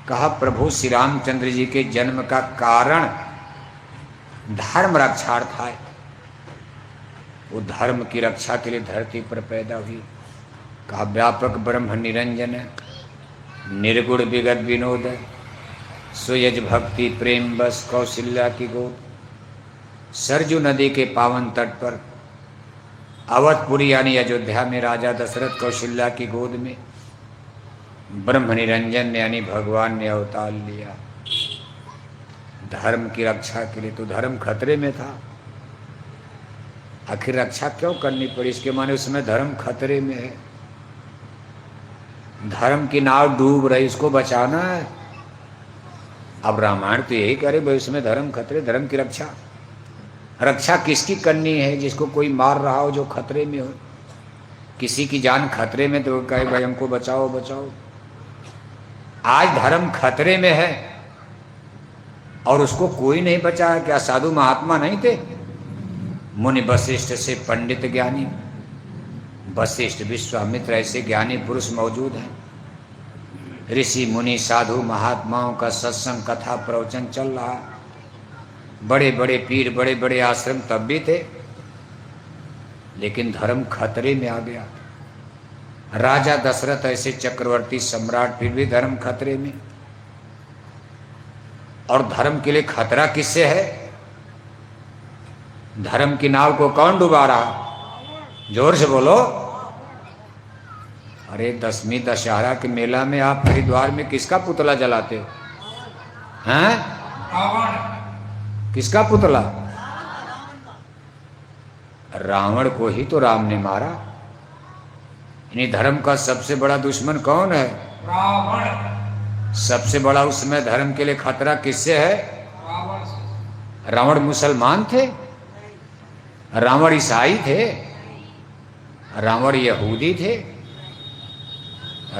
कहा प्रभु श्री रामचंद्र जी के जन्म का कारण धर्म रक्षार्थ है। वो धर्म की रक्षा के लिए धरती पर पैदा हुई। कहा व्यापक ब्रह्म निरंजन, निर्गुण विगत विनोद, सुयज भक्ति प्रेम बस कौशल्या की गोद, सरजू नदी के पावन तट पर अवधपुरी यानी अयोध्या में राजा दशरथ कौशल्या की गोद में ब्रह्म निरंजन यानी भगवान ने अवतार लिया धर्म की रक्षा के लिए। तो धर्म खतरे में था, आखिर रक्षा क्यों करनी पड़ी? इसके माने उसमें धर्म खतरे में है, धर्म की नाव डूब रही, इसको बचाना है। अब रामायण तो यही करे भाई, उसमें धर्म खतरे, धर्म की रक्षा। रक्षा किसकी करनी है? जिसको कोई मार रहा हो, जो खतरे में हो, किसी की जान खतरे में तो कहे भाई हमको बचाओ बचाओ। आज धर्म खतरे में है और उसको कोई नहीं बचाया। क्या साधु महात्मा नहीं थे? मुनि वशिष्ठ से पंडित ज्ञानी, वशिष्ठ विश्वामित्र ऐसे ज्ञानी पुरुष मौजूद हैं। ऋषि मुनि साधु महात्माओं का सत्संग कथा प्रवचन चल रहा, बड़े बड़े पीर बड़े बड़े आश्रम तब भी थे, लेकिन धर्म खतरे में आ गया। राजा दशरथ ऐसे चक्रवर्ती सम्राट, फिर भी धर्म खतरे में। और धर्म के लिए खतरा किससे है? धर्म की नाव को कौन डुबा रहा? जोर से बोलो। अरे 10वीं दशहरा के मेला में आप हरिद्वार में किसका पुतला जलाते हो? हैं? किसका पुतला? रावण को ही तो राम ने मारा। यानी धर्म का सबसे बड़ा दुश्मन कौन है? रावण। सबसे बड़ा उसमें धर्म के लिए खतरा किससे है? रावण से। रावण मुसलमान थे? रावण ईसाई थे? रावण यहूदी थे?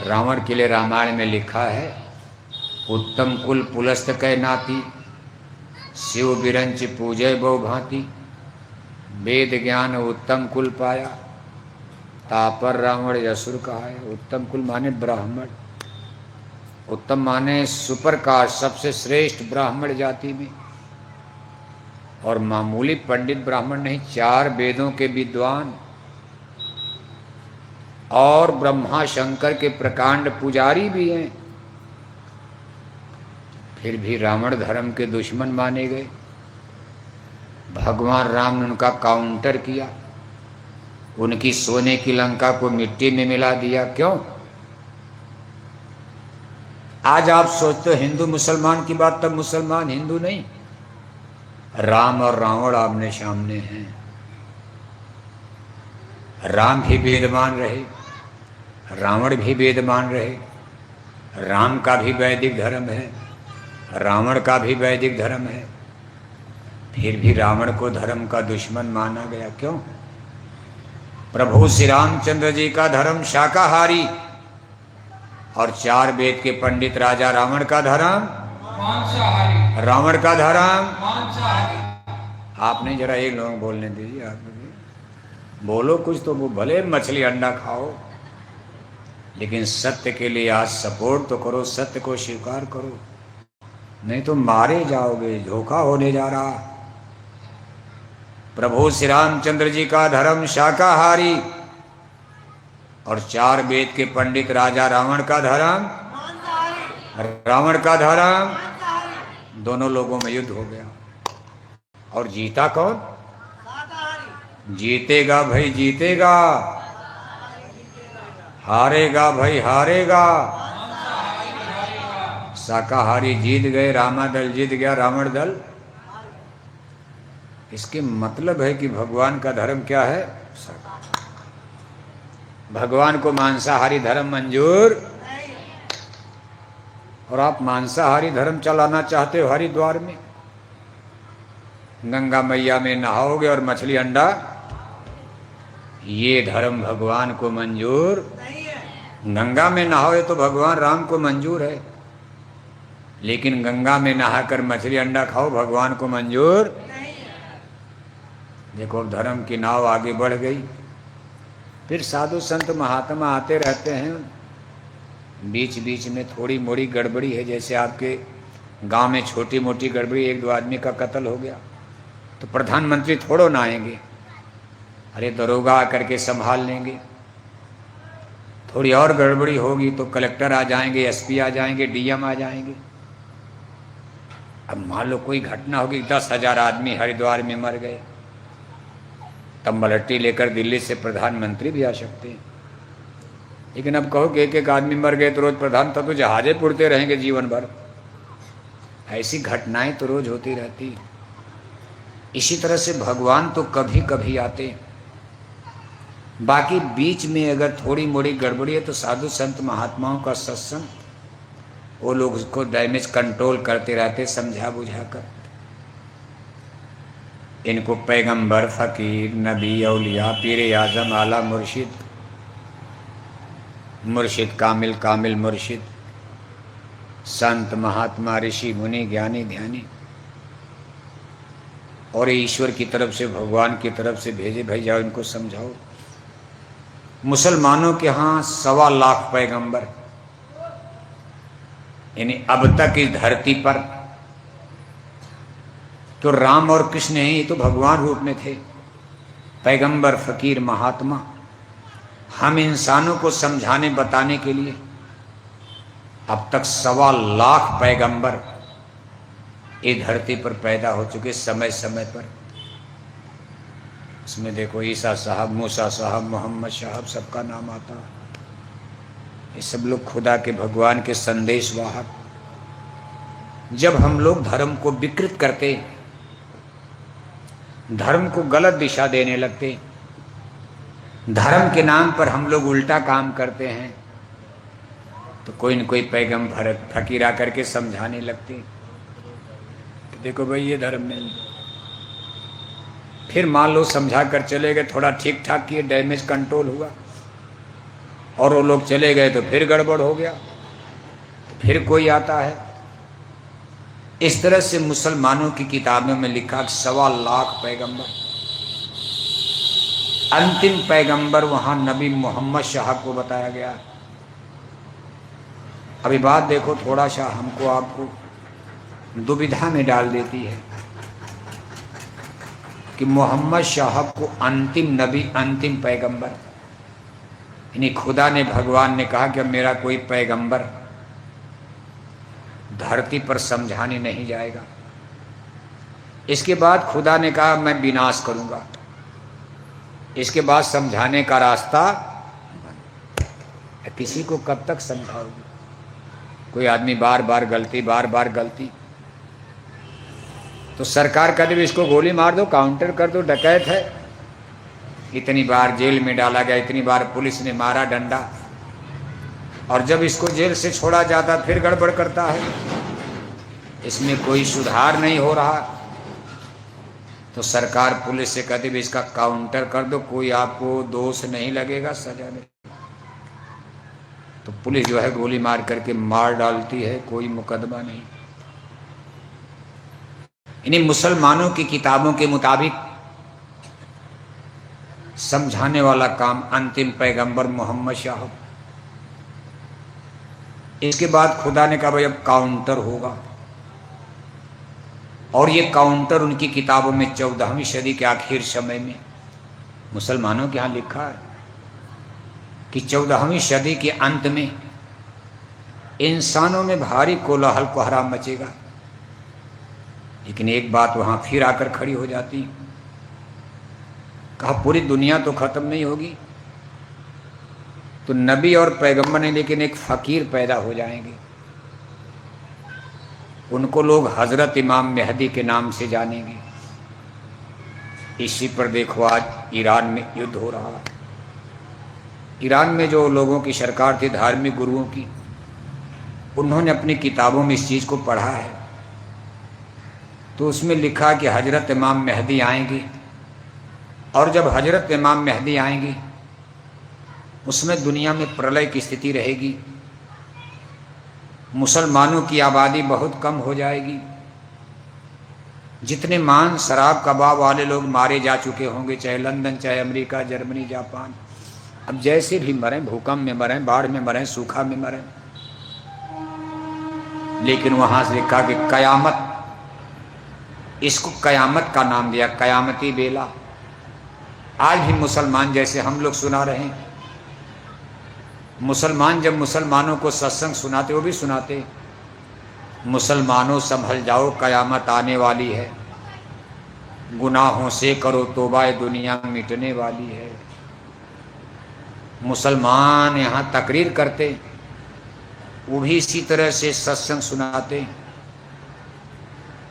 रावण के लिए रामायण में लिखा है, उत्तम कुल पुलस्त कै नाती, शिव बिरंच पूजय बहु भांति, वेद ज्ञान उत्तम कुल पाया, तापर रावण यसुर कहा है। उत्तम कुल माने ब्राह्मण, उत्तम माने सुपरकार, सबसे श्रेष्ठ ब्राह्मण जाति में। और मामूली पंडित ब्राह्मण नहीं, 4 वेदों के विद्वान और ब्रह्मा शंकर के प्रकांड पुजारी भी हैं। फिर भी रावण धर्म के दुश्मन माने गए। भगवान राम ने उनका काउंटर किया, उनकी सोने की लंका को मिट्टी में मिला दिया। क्यों? आज आप सोचते हो हिंदू मुसलमान की बात, तब मुसलमान हिंदू नहीं। राम और रावण आमने सामने हैं। राम भी वेदमान रहे, रावण भी वेदमान रहे। राम का भी वैदिक धर्म है, रावण का भी वैदिक धर्म है। फिर भी रावण को धर्म का दुश्मन माना गया। क्यों? प्रभु श्री रामचंद्र जी का धर्म शाकाहारी और 4 वेद के पंडित राजा रावण का धर्म मांसाहारी। रावण का धर्म मांसाहारी। आपने जरा एक लोग बोलने दीजिए, आप बोलो कुछ तो। वो भले मछली अंडा खाओ, लेकिन सत्य के लिए आज सपोर्ट तो करो, सत्य को स्वीकार करो, नहीं तो मारे जाओगे। धोखा होने जा रहा। प्रभु श्री रामचंद्र जी का धर्म शाकाहारी और 4 वेद के पंडित राजा रावण का धर्म, रावण का धर्म, दोनों लोगों में युद्ध हो गया। और जीता कौन? जीतेगा भाई जीतेगा, हारेगा भाई हारेगा। शाकाहारी जीत गए, रामा दल जीत गया, रावण दल। इसके मतलब है कि भगवान का धर्म क्या है? भगवान को मांसाहारी धर्म मंजूर। और आप मांसाहारी धर्म चलाना चाहते हो हरिद्वार में, गंगा मैया में नहाओगे और मछली अंडा, ये धर्म भगवान को मंजूर। गंगा में नहाओ तो भगवान राम को मंजूर है, लेकिन गंगा में नहाकर मछली अंडा खाओ भगवान को मंजूर। देखो धर्म की नाव आगे बढ़ गई। फिर साधु संत महात्मा आते रहते हैं, बीच बीच में थोड़ी मोड़ी गड़बड़ी है। जैसे आपके गांव में छोटी मोटी गड़बड़ी, 1-2 आदमी का कत्ल हो गया तो प्रधानमंत्री थोड़ो ना आएंगे, अरे दरोगा आकर के संभाल लेंगे। थोड़ी और गड़बड़ी होगी तो कलेक्टर आ जाएंगे, एसपी आ जाएंगे, डीएम आ जाएंगे। अब मान लो कोई घटना होगी, 10,000 आदमी हरिद्वार में मर गए, तब मलट्टी लेकर दिल्ली से प्रधानमंत्री भी आ सकते हैं। लेकिन अब कहो कि एक आदमी मर गए तो रोज प्रधान, तब तो जहाजे उड़ते रहेंगे जीवन भर। ऐसी घटनाएं तो रोज होती रहती। इसी तरह से भगवान तो कभी कभी आते, बाकी बीच में अगर थोड़ी मोड़ी गड़बड़ी है तो साधु संत महात्माओं का सत्संग, वो लोग उसको डैमेज कंट्रोल करते रहते, समझा बुझा कर। इनको पैगंबर, फकीर, नबी, औलिया, पीर आजम, आला मुर्शिद, मुर्शिद कामिल, कामिल मुर्शिद, संत महात्मा, ऋषि मुनि, ज्ञानी ध्यानी, और ईश्वर की तरफ से, भगवान की तरफ से भेजे। भाई जाओ इनको समझाओ। मुसलमानों के यहाँ 1.25 लाख पैगंबर, यानी अब तक इस धरती पर तो राम और कृष्ण ही, ये तो भगवान रूप में थे। पैगंबर, फकीर, महात्मा, हम इंसानों को समझाने बताने के लिए अब तक 1.25 लाख पैगंबर इस धरती पर पैदा हो चुके समय समय पर। इसमें देखो ईसा साहब, मूसा साहब, मोहम्मद साहब, सबका नाम आता है। ये सब लोग खुदा के भगवान के संदेश वाहक। जब हम लोग धर्म को विकृत करते, धर्म को गलत दिशा देने लगते, धर्म के नाम पर हम लोग उल्टा काम करते हैं, तो कोई न कोई पैगंबर फकीर आकर के समझाने लगते, देखो भाई ये धर्म नहीं। फिर मान लो समझा कर चले गए, थोड़ा ठीक ठाक किए, डैमेज कंट्रोल हुआ, और वो लोग चले गए तो फिर गड़बड़ हो गया, तो फिर कोई आता है। इस तरह से मुसलमानों की किताबों में लिखा 1.25 लाख पैगंबर, अंतिम पैगंबर वहां नबी मोहम्मद शाह को बताया गया। अभी बात देखो, थोड़ा सा हमको आपको दुविधा में डाल देती है कि मोहम्मद शाह को अंतिम नबी, अंतिम पैगंबर, यानी खुदा ने, भगवान ने कहा कि अब मेरा कोई पैगंबर धरती पर समझाने नहीं जाएगा। इसके बाद खुदा ने कहा मैं विनाश करूंगा, इसके बाद समझाने का रास्ता बंद। किसी को कब तक समझाओगे? कोई आदमी बार बार गलती, बार बार गलती, तो सरकार कहती है इसको गोली मार दो, काउंटर कर दो, डकैत है, इतनी बार जेल में डाला गया, इतनी बार पुलिस ने मारा डंडा, और जब इसको जेल से छोड़ा जाता फिर गड़बड़ करता है, इसमें कोई सुधार नहीं हो रहा, तो सरकार पुलिस से कहती है इसका काउंटर कर दो, कोई आपको दोष नहीं लगेगा, सजा नहीं। तो पुलिस जो है गोली मार करके मार डालती है, कोई मुकदमा नहीं। इन्हीं मुसलमानों की किताबों के मुताबिक समझाने वाला काम अंतिम पैगंबर मोहम्मद शाह। इसके बाद खुदा ने कहा भाई अब काउंटर होगा, और ये काउंटर उनकी किताबों में 14वीं सदी के आखिर समय में मुसलमानों के यहाँ लिखा है कि 14वीं सदी के अंत में इंसानों में भारी कोलाहल कोहराम मचेगा। लेकिन एक बात वहां फिर आकर खड़ी हो जाती, कहा पूरी दुनिया तो खत्म नहीं होगी, तो नबी और पैगंबर नहीं, लेकिन एक फकीर पैदा हो जाएंगे, उनको लोग हजरत इमाम मेहदी के नाम से जानेंगे। इसी पर देखो आज ईरान में युद्ध हो रहा है। ईरान में जो लोगों की सरकार थी, धार्मिक गुरुओं की, उन्होंने अपनी किताबों में इस चीज़ को पढ़ा है, तो उसमें लिखा कि हजरत इमाम मेहदी आएंगे, और जब हजरत इमाम मेहदी आएंगे उसमें दुनिया में प्रलय की स्थिति रहेगी, मुसलमानों की आबादी बहुत कम हो जाएगी, जितने मांस शराब कबाब वाले लोग मारे जा चुके होंगे, चाहे लंदन, चाहे अमेरिका, जर्मनी, जापान, अब जैसे भी मरें, भूकंप में मरें, बाढ़ में मरें, सूखा में मरें, लेकिन वहां से लिखा कि कयामत, इसको कयामत का नाम दिया, कयामती बेला। आज भी मुसलमान जैसे हम लोग सुना रहे हैं, मुसलमान जब मुसलमानों को सत्संग सुनाते, वो भी सुनाते मुसलमानों संभल जाओ कयामत आने वाली है, गुनाहों से करो तौबा दुनिया मिटने वाली है। मुसलमान यहाँ तकरीर करते, वो भी इसी तरह से सत्संग सुनाते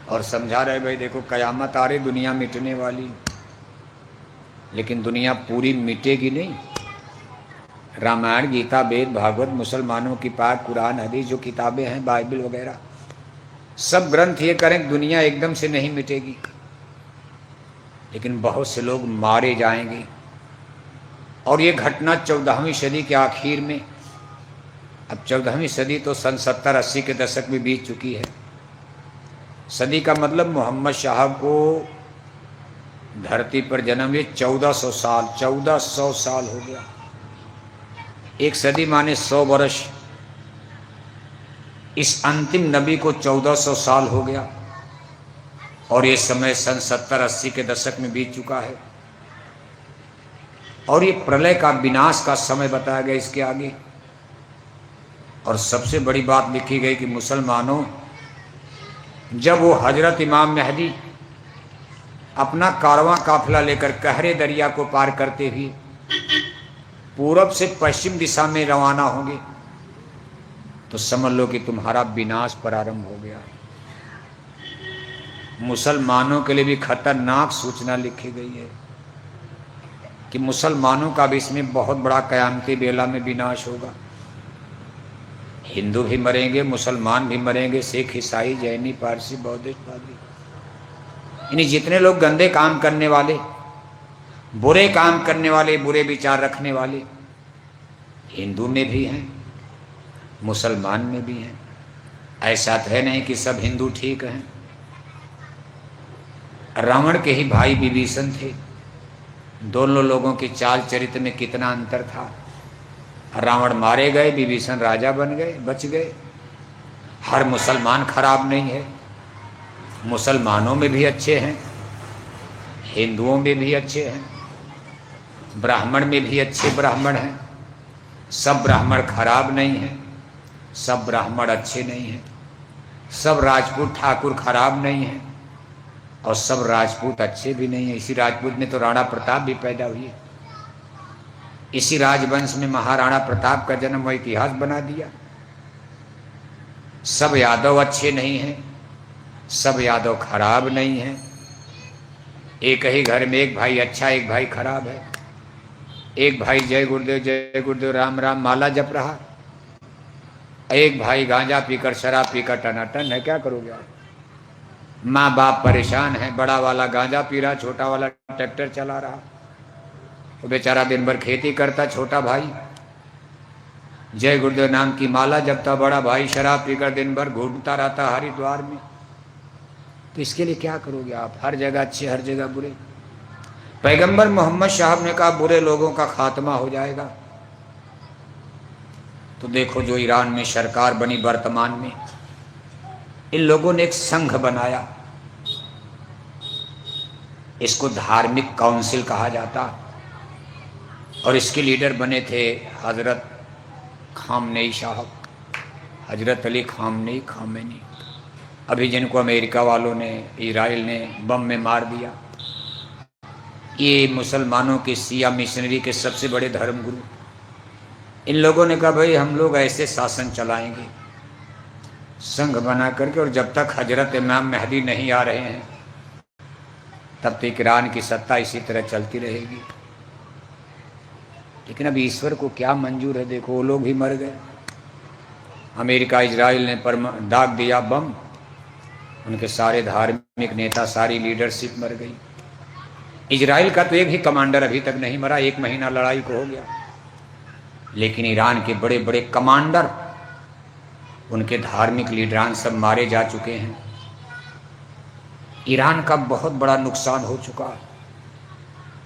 और समझा रहे भाई देखो कयामत आ रही, दुनिया मिटने वाली, लेकिन दुनिया पूरी मिटेगी नहीं। रामायण, गीता, वेद, भागवत, मुसलमानों की पाक कुरान, हदीस जो किताबें हैं, बाइबल वगैरह, सब ग्रंथ ये करें दुनिया एकदम से नहीं मिटेगी, लेकिन बहुत से लोग मारे जाएंगे। और ये घटना 14वीं सदी के आखिर में, अब 14वीं सदी तो सन 70-80 के दशक में बीत चुकी है। सदी का मतलब मोहम्मद शाह को धरती पर जन्म लिए 1400 साल, 1400 साल हो गया। एक सदी माने 100 वर्ष, इस अंतिम नबी को 1400 साल हो गया, और ये समय सन 70-80 के दशक में बीत चुका है। और ये प्रलय का, विनाश का समय बताया गया इसके आगे। और सबसे बड़ी बात लिखी गई कि मुसलमानों, जब वो हजरत इमाम मेहदी अपना कारवां काफिला लेकर कहरे दरिया को पार करते हुए पूरब से पश्चिम दिशा में रवाना होंगे, तो समझ लो कि तुम्हारा विनाश प्रारंभ हो गया। मुसलमानों के लिए भी खतरनाक सूचना लिखी गई है कि मुसलमानों का भी इसमें बहुत बड़ा कयामती बेला में विनाश होगा। हिंदू भी मरेंगे, मुसलमान भी मरेंगे, सिख, ईसाई, जैनी, पारसी, बौद्धिस्ट, पादी, यानी जितने लोग गंदे काम करने वाले, बुरे काम करने वाले, बुरे विचार रखने वाले, हिंदू में भी हैं, मुसलमान में भी हैं। ऐसा तो है नहीं कि सब हिंदू ठीक हैं। रावण के ही भाई विभीषण थे। दोनों लोगों की चाल चरित्र में कितना अंतर था। रावण मारे गए, विभीषण राजा बन गए, बच गए। हर मुसलमान खराब नहीं है, मुसलमानों में भी अच्छे हैं, हिंदुओं में भी अच्छे हैं, ब्राह्मण में भी अच्छे ब्राह्मण हैं। सब ब्राह्मण खराब नहीं हैं, सब ब्राह्मण अच्छे नहीं हैं। सब राजपूत ठाकुर खराब नहीं हैं और सब राजपूत अच्छे भी नहीं हैं। इसी राजपूत में तो राणा प्रताप भी पैदा हुए। इसी राजवंश में महाराणा प्रताप का जन्म व इतिहास बना दिया। सब यादव अच्छे नहीं हैं, सब यादव खराब नहीं हैं। एक ही घर में एक भाई अच्छा, एक भाई खराब है। एक भाई जय गुरुदेव राम राम माला जप रहा, एक भाई गांजा पीकर शराब पीकर टनाटन है। क्या करोगे आप? माँ बाप परेशान है, बड़ा वाला गांजा पी रहा, छोटा वाला ट्रैक्टर चला रहा। वो बेचारा दिन भर खेती करता, छोटा भाई जय गुरुदेव नाम की माला जपता, बड़ा भाई शराब पीकर दिन भर घूमता रहता हरिद्वार में। तो इसके लिए क्या करोगे आप? हर जगह अच्छे, हर जगह बुरे। पैगंबर मोहम्मद साहब ने कहा बुरे लोगों का खात्मा हो जाएगा। तो देखो जो ईरान में सरकार बनी वर्तमान में, इन लोगों ने एक संघ बनाया, इसको धार्मिक काउंसिल कहा जाता, और इसके लीडर बने थे हजरत खामनेई साहब, हजरत अली खामनेई। अभी जिनको अमेरिका वालों ने, इजराइल ने बम में मार दिया, ये मुसलमानों के शिया मिशनरी के सबसे बड़े धर्मगुरु। इन लोगों ने कहा भाई हम लोग ऐसे शासन चलाएंगे संघ बना करके, और जब तक हजरत इमाम मेहदी नहीं आ रहे हैं तब तक ईरान की सत्ता इसी तरह चलती रहेगी। लेकिन अब ईश्वर को क्या मंजूर है? देखो वो लोग भी मर गए। अमेरिका इजराइल ने दाग दिया बम, उनके सारे धार्मिक नेता, सारी लीडरशिप मर गई। इजराइल का तो एक ही कमांडर अभी तक नहीं मरा, 1 महीना लड़ाई को हो गया। लेकिन ईरान के बड़े बड़े कमांडर, उनके धार्मिक लीडरान सब मारे जा चुके हैं। ईरान का बहुत बड़ा नुकसान हो चुका है।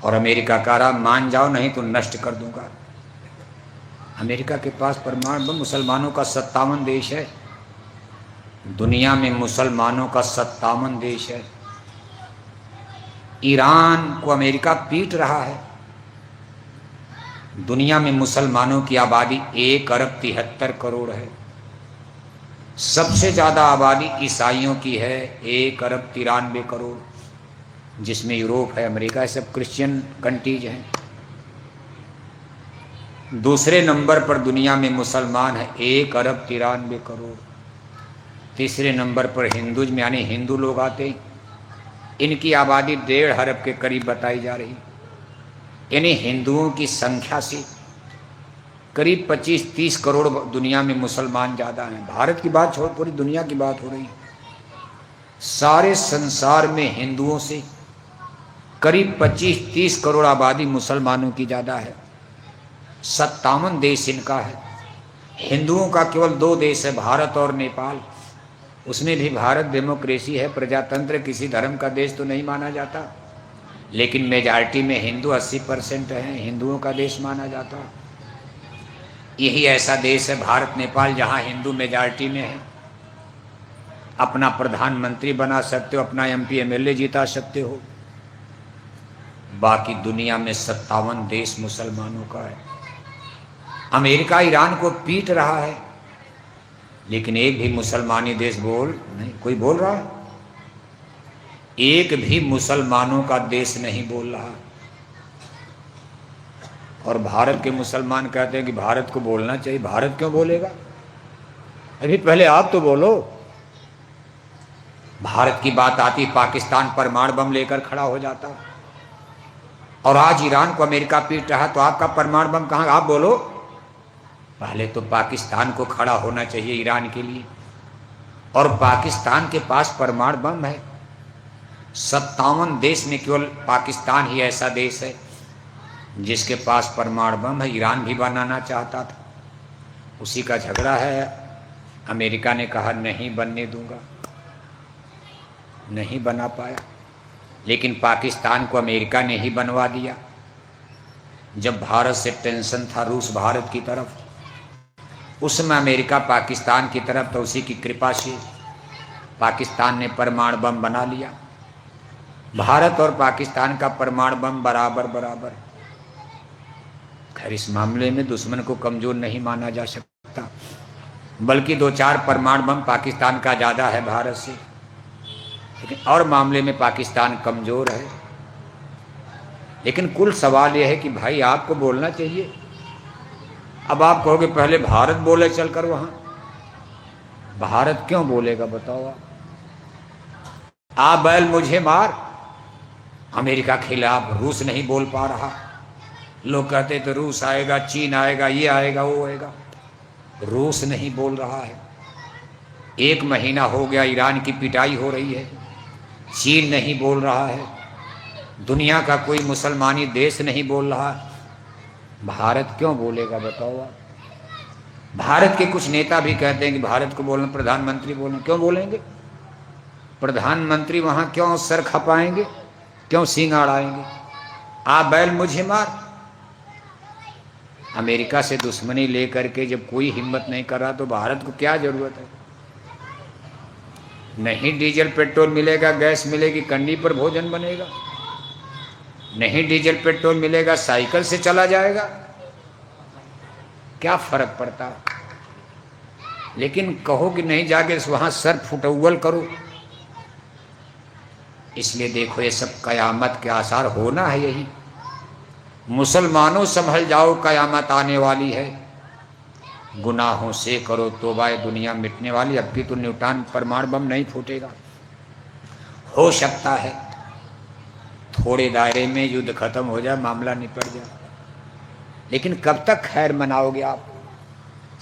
और अमेरिका कह रहा मान जाओ नहीं तो नष्ट कर दूंगा। अमेरिका के पास परमाणु बम, मुसलमानों का 57 देश है दुनिया में, मुसलमानों का 57 देश है। ईरान को अमेरिका पीट रहा है। दुनिया में मुसलमानों की आबादी 1 अरब 73 करोड़ है। सबसे ज्यादा आबादी ईसाइयों की है, 1 अरब 93 करोड़, जिसमें यूरोप है, अमेरिका, सब क्रिश्चियन कंट्रीज हैं। दूसरे नंबर पर दुनिया में मुसलमान है, 1 अरब 93 करोड़। तीसरे नंबर पर हिंदूज में, यानी हिंदू लोग आते हैं, इनकी आबादी 1.5 अरब के करीब बताई जा रही। यानी हिंदुओं की संख्या से करीब 25-30 करोड़ दुनिया में मुसलमान ज़्यादा हैं। भारत की बात छोड़, पूरी दुनिया की बात हो रही। सारे संसार में हिंदुओं से करीब 25-30 करोड़ आबादी मुसलमानों की ज़्यादा है। 57 देश इनका है। हिंदुओं का केवल 2 देश है, भारत और नेपाल। उसमें भी भारत डेमोक्रेसी है, प्रजातंत्र, किसी धर्म का देश तो नहीं माना जाता। लेकिन मेजॉरिटी में हिंदू 80% हैं, हिंदुओं का देश माना जाता। यही ऐसा देश है भारत नेपाल जहाँ हिंदू मेजॉरिटी में है। अपना प्रधानमंत्री बना सकते हो, अपना MP MLA जिता सकते हो। बाकी दुनिया में 57 देश मुसलमानों का है। अमेरिका ईरान को पीट रहा है, लेकिन एक भी मुसलमानी देश बोल नहीं, कोई बोल रहा है? एक भी मुसलमानों का देश नहीं बोल रहा। और भारत के मुसलमान कहते हैं कि भारत को बोलना चाहिए। भारत क्यों बोलेगा? अभी पहले आप तो बोलो। भारत की बात आती, पाकिस्तान परमाणु बम लेकर खड़ा हो जाता, और आज ईरान को अमेरिका पीट रहा, तो आपका परमाणु बम कहाँ? आप बोलो। पहले तो पाकिस्तान को खड़ा होना चाहिए ईरान के लिए, और पाकिस्तान के पास परमाणु बम है। 57 देश में केवल पाकिस्तान ही ऐसा देश है जिसके पास परमाणु बम है। ईरान भी बनाना चाहता था, उसी का झगड़ा है। अमेरिका ने कहा नहीं बनने दूंगा, नहीं बना पाया। लेकिन पाकिस्तान को अमेरिका ने ही बनवा दिया। जब भारत से टेंशन था रूस भारत की तरफ, उसमें अमेरिका पाकिस्तान की तरफ, तो उसी की कृपा से पाकिस्तान ने परमाणु बम बना लिया। भारत और पाकिस्तान का परमाणु बम बराबर बराबर। खैर, इस मामले में दुश्मन को कमजोर नहीं माना जा सकता, बल्कि 2-4 परमाणु बम पाकिस्तान का ज़्यादा है भारत से, लेकिन और मामले में पाकिस्तान कमजोर है। लेकिन कुल सवाल यह है कि भाई आपको बोलना चाहिए। अब आप कहोगे पहले भारत बोले चलकर वहां, भारत क्यों बोलेगा बताओ आप? आ बैल मुझे मार, अमेरिका खिलाफ रूस नहीं बोल पा रहा। लोग कहते तो रूस आएगा, चीन आएगा, ये आएगा, वो आएगा। रूस नहीं बोल रहा है। 1 महीना हो गया ईरान की पिटाई हो रही है, चीन नहीं बोल रहा है, दुनिया का कोई मुसलमानी देश नहीं बोल रहा। भारत क्यों बोलेगा बताओ आप? भारत के कुछ नेता भी कहते हैं कि भारत को बोलना, प्रधानमंत्री बोलना। क्यों बोलेंगे? प्रधानमंत्री वहां क्यों सर खपाएंगे, क्यों सींग अड़ाएंगे? आ बैल मुझे मार। अमेरिका से दुश्मनी लेकर के जब कोई हिम्मत नहीं कर रहा, तो भारत को क्या जरूरत है? नहीं डीजल पेट्रोल मिलेगा, गैस मिलेगी, कंडी पर भोजन बनेगा। नहीं डीजल पेट्रोल मिलेगा, साइकिल से चला जाएगा, क्या फर्क पड़ता? लेकिन कहो कि नहीं, जाके वहां सर फुटौल करो। इसलिए देखो, ये सब कयामत के आसार होना है। यही मुसलमानों संभल जाओ, कयामत आने वाली है। गुनाहों से करो तौबा, दुनिया मिटने वाली। अब भी तो न्यूटन परमाणु बम नहीं फूटेगा। हो सकता है थोड़े दायरे में युद्ध खत्म हो जाए, मामला निपट जाए, लेकिन कब तक खैर मनाओगे आप?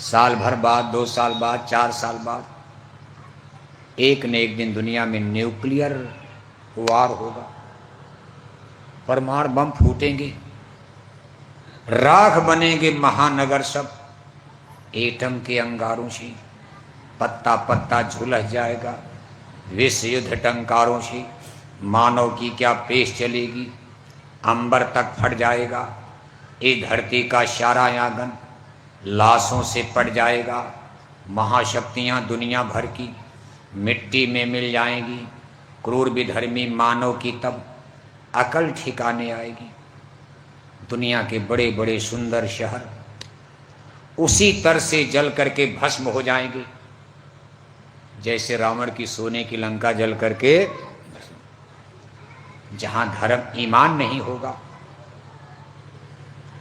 साल भर बाद, 2 साल बाद, 4 साल बाद, एक न एक दिन दुनिया में न्यूक्लियर वार होगा, परमाणु बम फूटेंगे, राख बनेंगे महानगर सब एटम के अंगारों से। पत्ता पत्ता झुलस जाएगा विश्व युद्ध टंकारों से। मानव की क्या पेश चलेगी, अंबर तक फट जाएगा। ये धरती का सारा आंगन लाशों से पट जाएगा। महाशक्तियाँ दुनिया भर की मिट्टी में मिल जाएंगी। क्रूर विधर्मी मानव की तब अकल ठिकाने आएगी। दुनिया के बड़े बड़े सुंदर शहर उसी तरह से जल करके भस्म हो जाएंगे, जैसे रावण की सोने की लंका जल करके। जहां धर्म ईमान नहीं होगा,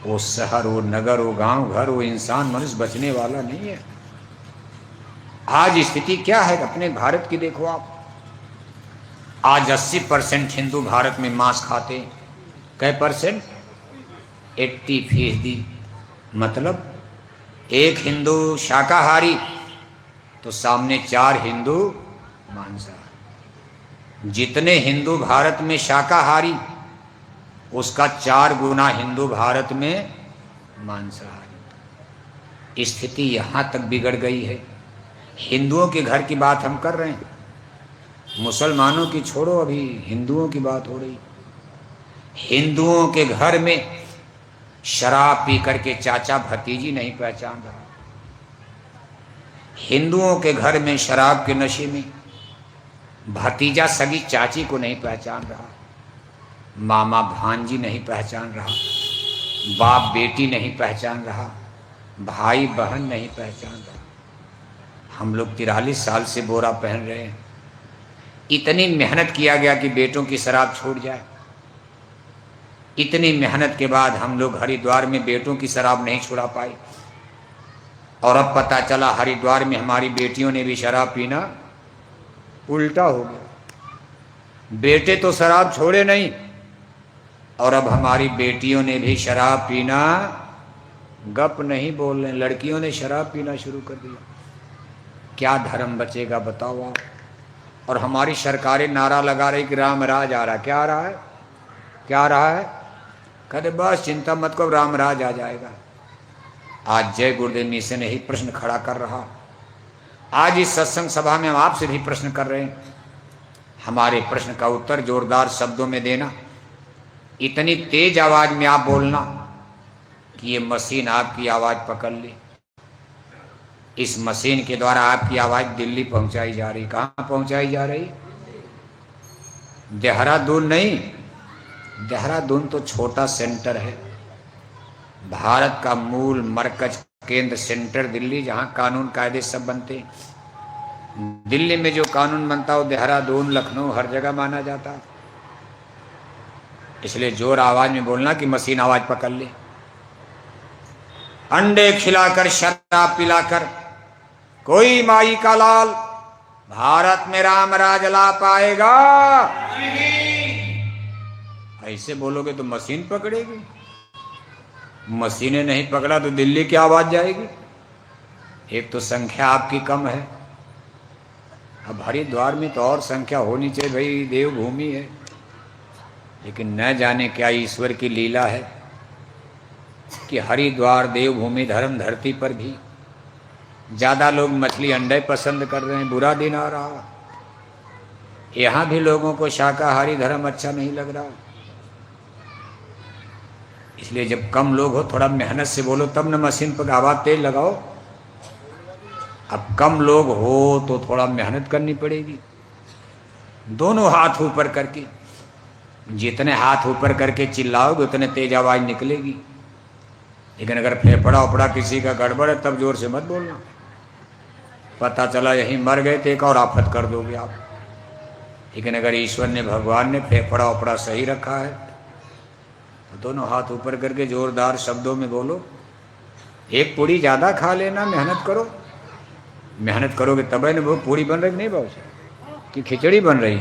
वो शहर, वो नगर, वो गांव घर, वो इंसान मनुष्य बचने वाला नहीं है। आज स्थिति क्या है अपने भारत की देखो आप। आज 80% हिंदू भारत में मांस खाते हैं। कै परसेंट? 80%। मतलब एक हिंदू शाकाहारी तो सामने 4 हिंदू मांसाहारी। जितने हिंदू भारत में शाकाहारी, उसका 4 गुना हिंदू भारत में मांसाहारी। स्थिति यहां तक बिगड़ गई है। हिंदुओं के घर की बात हम कर रहे हैं, मुसलमानों की छोड़ो, अभी हिंदुओं की बात हो रही। हिंदुओं के घर में शराब पी करके चाचा भतीजी नहीं पहचान रहा। हिंदुओं के घर में शराब के नशे में भतीजा सगी चाची को नहीं पहचान रहा, मामा भांजी नहीं पहचान रहा, बाप बेटी नहीं पहचान रहा, भाई बहन नहीं पहचान रहा। हम लोग 43 साल से बोरा पहन रहे हैं। इतनी मेहनत किया गया कि बेटों की शराब छूट जाए। इतनी मेहनत के बाद हम लोग हरिद्वार में बेटों की शराब नहीं छुड़ा पाए। और अब पता चला हरिद्वार में हमारी बेटियों ने भी शराब पीना उल्टा हो गया। बेटे तो शराब छोड़े नहीं, और अब हमारी बेटियों ने भी शराब पीना, गप नहीं बोल रहे, लड़कियों ने शराब पीना शुरू कर दिया। क्या धर्म बचेगा बताओ आप। और हमारी सरकारें नारा लगा रही कि राम राज आ रहा। क्या आ रहा है, क्या आ रहा है? कहते बस चिंता मत करो, राम राज आ जाएगा। आज जय गुरुदेव मिशन यही प्रश्न खड़ा कर रहा। आज इस सत्संग सभा में हम आपसे भी प्रश्न कर रहे हैं। हमारे प्रश्न का उत्तर जोरदार शब्दों में देना, इतनी तेज आवाज में आप बोलना कि ये मशीन आपकी आवाज पकड़ ले। इस मशीन के द्वारा आपकी आवाज दिल्ली पहुंचाई जा रही। कहां पहुंचाई जा रही? देहरादून नहीं, देहरादून तो छोटा सेंटर है। भारत का मूल मरकज केंद्र सेंटर दिल्ली, जहां कानून कायदे सब बनते हैं। दिल्ली में जो कानून बनता हो देहरादून, लखनऊ, हर जगह माना जाता। इसलिए जोर आवाज में बोलना कि मशीन आवाज पकड़ ले। अंडे खिलाकर शराब पिलाकर कोई माई का लाल भारत में राम राज ला पाएगा? ऐसे बोलोगे तो मशीन पकड़ेगी। मशीनें नहीं पकड़ा तो दिल्ली की आवाज जाएगी। एक तो संख्या आपकी कम है। अब हरिद्वार में तो और संख्या होनी चाहिए भाई, देवभूमि है। लेकिन न जाने क्या ईश्वर की लीला है कि हरिद्वार देवभूमि धर्म धरती पर भी ज्यादा लोग मछली अंडे पसंद कर रहे हैं। बुरा दिन आ रहा। यहां भी लोगों को शाकाहारी धर्म अच्छा नहीं लग रहा। इसलिए जब कम लोग हो थोड़ा मेहनत से बोलो, तब न मशीन पर आवाज तेज लगाओ। अब कम लोग हो तो थोड़ा मेहनत करनी पड़ेगी। दोनों हाथ ऊपर करके, जितने हाथ ऊपर करके चिल्लाओगे उतने तेज आवाज निकलेगी। लेकिन अगर फेफड़ा उपड़ा किसी का गड़बड़ है तब जोर से मत बोलना। पता चला यहीं मर गए तो एक और आफत कर दोगे आप। लेकिन अगर ईश्वर ने, भगवान ने फेफड़ा उपड़ा सही रखा है तो दोनों हाथ ऊपर करके जोरदार शब्दों में बोलो। एक पूड़ी ज़्यादा खा लेना, मेहनत करो। मेहनत करोगे तब है ना। वो पूड़ी बन रही नहीं बहुत कि खिचड़ी बन रही।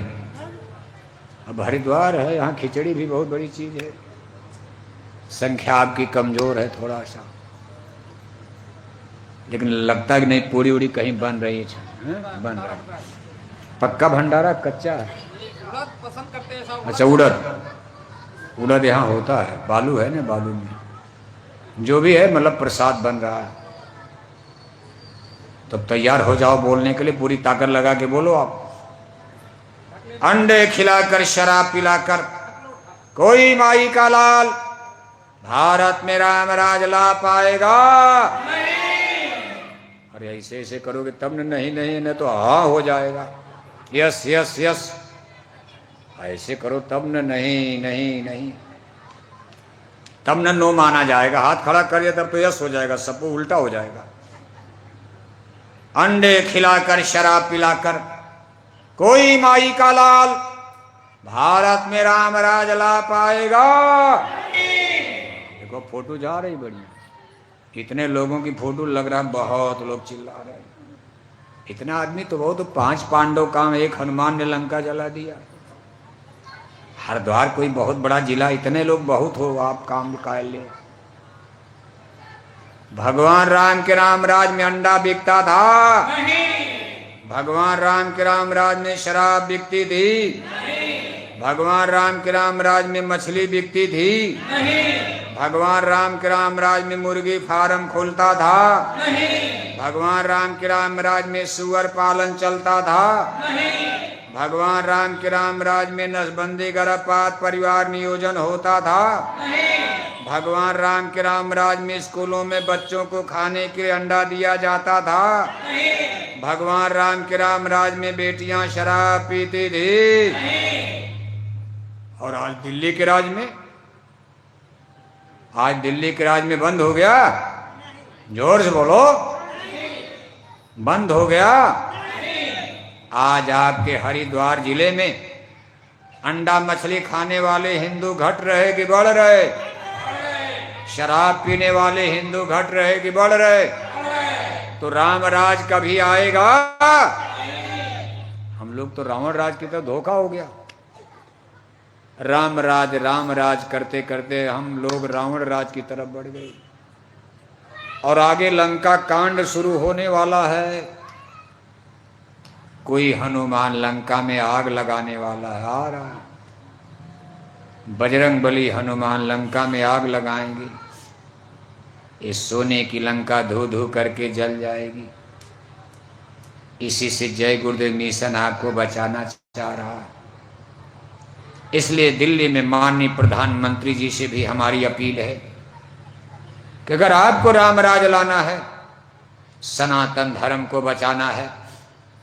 अब हरिद्वार है, यहाँ खिचड़ी भी बहुत बड़ी चीज़ है। संख्या आपकी कमज़ोर है थोड़ा सा, लेकिन लगता है कि नहीं पूड़ी उड़ी कहीं बन रही है। बन रहा है पक्का भंडारा, कच्चा है। उड़द पसंद करते हैं सब। अच्छा उड़द, उड़द यहाँ होता है, बालू है ना, बालू में जो भी है मतलब प्रसाद बन रहा है। तो तैयार हो जाओ बोलने के लिए, पूरी ताकत लगा के बोलो आप। अंडे खिलाकर शराब पिलाकर कोई माई का लाल भारत में राम राज ला पाएगा? अरे ऐसे ऐसे करोगे तब न नहीं नहीं न तो हाँ हो जाएगा। यस यस यस, ऐसे करो तब न नहीं नहीं नहीं, तब न नो माना जाएगा। हाथ खड़ा करिए तब तो यस हो जाएगा, सब उल्टा हो जाएगा। अंडे खिलाकर शराब पिलाकर कोई माई का लाल भारत में राम राज ला पाएगा? देखो फोटो जा रही बढ़िया, इतने लोगों की फोटो लग रहा है, बहुत लोग चिल्ला रहे हैं। इतना आदमी तो बहुत, 5 पांडव काम, 1 हनुमान ने लंका जला दिया। हरिद्वार कोई बहुत बड़ा जिला, इतने लोग बहुत हो, आप काम निकाल ले। भगवान राम के राम राज में अंडा बिकता था? भगवान राम के राम राज में शराब बिकती थी? भगवान राम के राम राज में मछली बिकती थी? भगवान राम के राम राज में मुर्गी फार्म खुलता था? भगवान राम के राम राज में सुअर पालन चलता था? भगवान राम के राम राज में नसबंदी गर्भपात परिवार नियोजन होता था? भगवान राम के राम राज में स्कूलों में बच्चों को खाने के लिए अंडा दिया जाता था? भगवान राम के राम राज में बेटियां शराब पीती थी? और आज दिल्ली के राज में, आज दिल्ली के राज में बंद हो गया? जोर से बोलो, बंद हो गया? आज आपके हरिद्वार जिले में अंडा मछली खाने वाले हिंदू घट रहे कि बढ़ रहे? शराब पीने वाले हिंदू घट रहे कि बढ़ रहे? तो राम राज कभी आएगा? हम लोग तो रावण राज की तरफ धोखा हो गया। राम राज करते करते हम लोग रावण राज की तरफ बढ़ गए और आगे लंका कांड शुरू होने वाला है। कोई हनुमान लंका में आग लगाने वाला है, आ रहा है। बजरंग बली हनुमान लंका में आग लगाएंगे। इस सोने की लंका धू धू करके जल जाएगी। इसी से जय गुरुदेव मिशन आपको बचाना चाह रहा है। इसलिए दिल्ली में माननीय प्रधानमंत्री जी से भी हमारी अपील है कि अगर आपको राम राज लाना है, सनातन धर्म को बचाना है,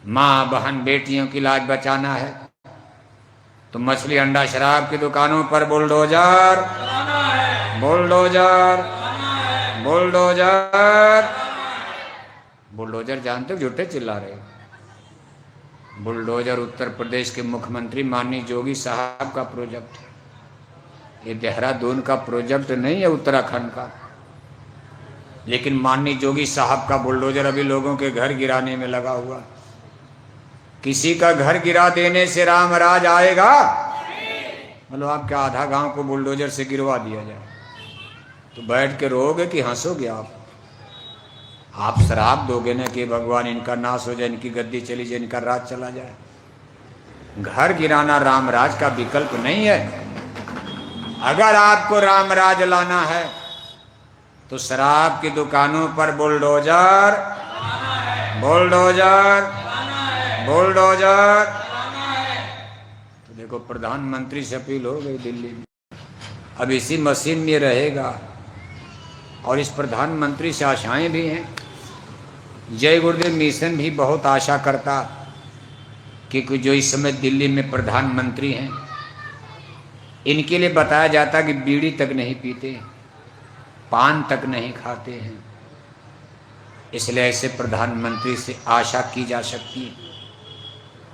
माँ बहन बेटियों की लाज बचाना है, तो मछली अंडा शराब की दुकानों पर बुलडोजर, बुलडोजर, बुलडोजर। बुलडोजर जानते हो? झूठे चिल्ला रहे हो। बुलडोजर उत्तर प्रदेश के मुख्यमंत्री माननीय योगी साहब का प्रोजेक्ट है। ये देहरादून का प्रोजेक्ट नहीं है, उत्तराखंड का। लेकिन माननीय योगी साहब का बुलडोजर अभी लोगों के घर गिराने में लगा हुआ। किसी का घर गिरा देने से राम राज आएगा? मतलब आपके आधा गांव को बुलडोजर से गिरवा दिया जाए तो बैठ के रोगे कि हंसोगे? आप श्राप दोगे ना कि भगवान इनका नाश हो जाए, इनकी गद्दी चली जाए, इनका राज चला जाए। घर गिराना राम राज का विकल्प नहीं है। अगर आपको राम राज लाना है तो शराब की दुकानों पर बुलडोजर, बुलडोजर, बुलडोजर। तो देखो प्रधानमंत्री से अपील हो गई दिल्ली में। अब इसी मशीन में रहेगा और इस प्रधानमंत्री से आशाएं भी हैं। जय गुरुदेव मिशन भी बहुत आशा करता कि जो इस समय दिल्ली में प्रधानमंत्री हैं, इनके लिए बताया जाता कि बीड़ी तक नहीं पीते, पान तक नहीं खाते हैं। इसलिए ऐसे प्रधानमंत्री से आशा की जा सकती है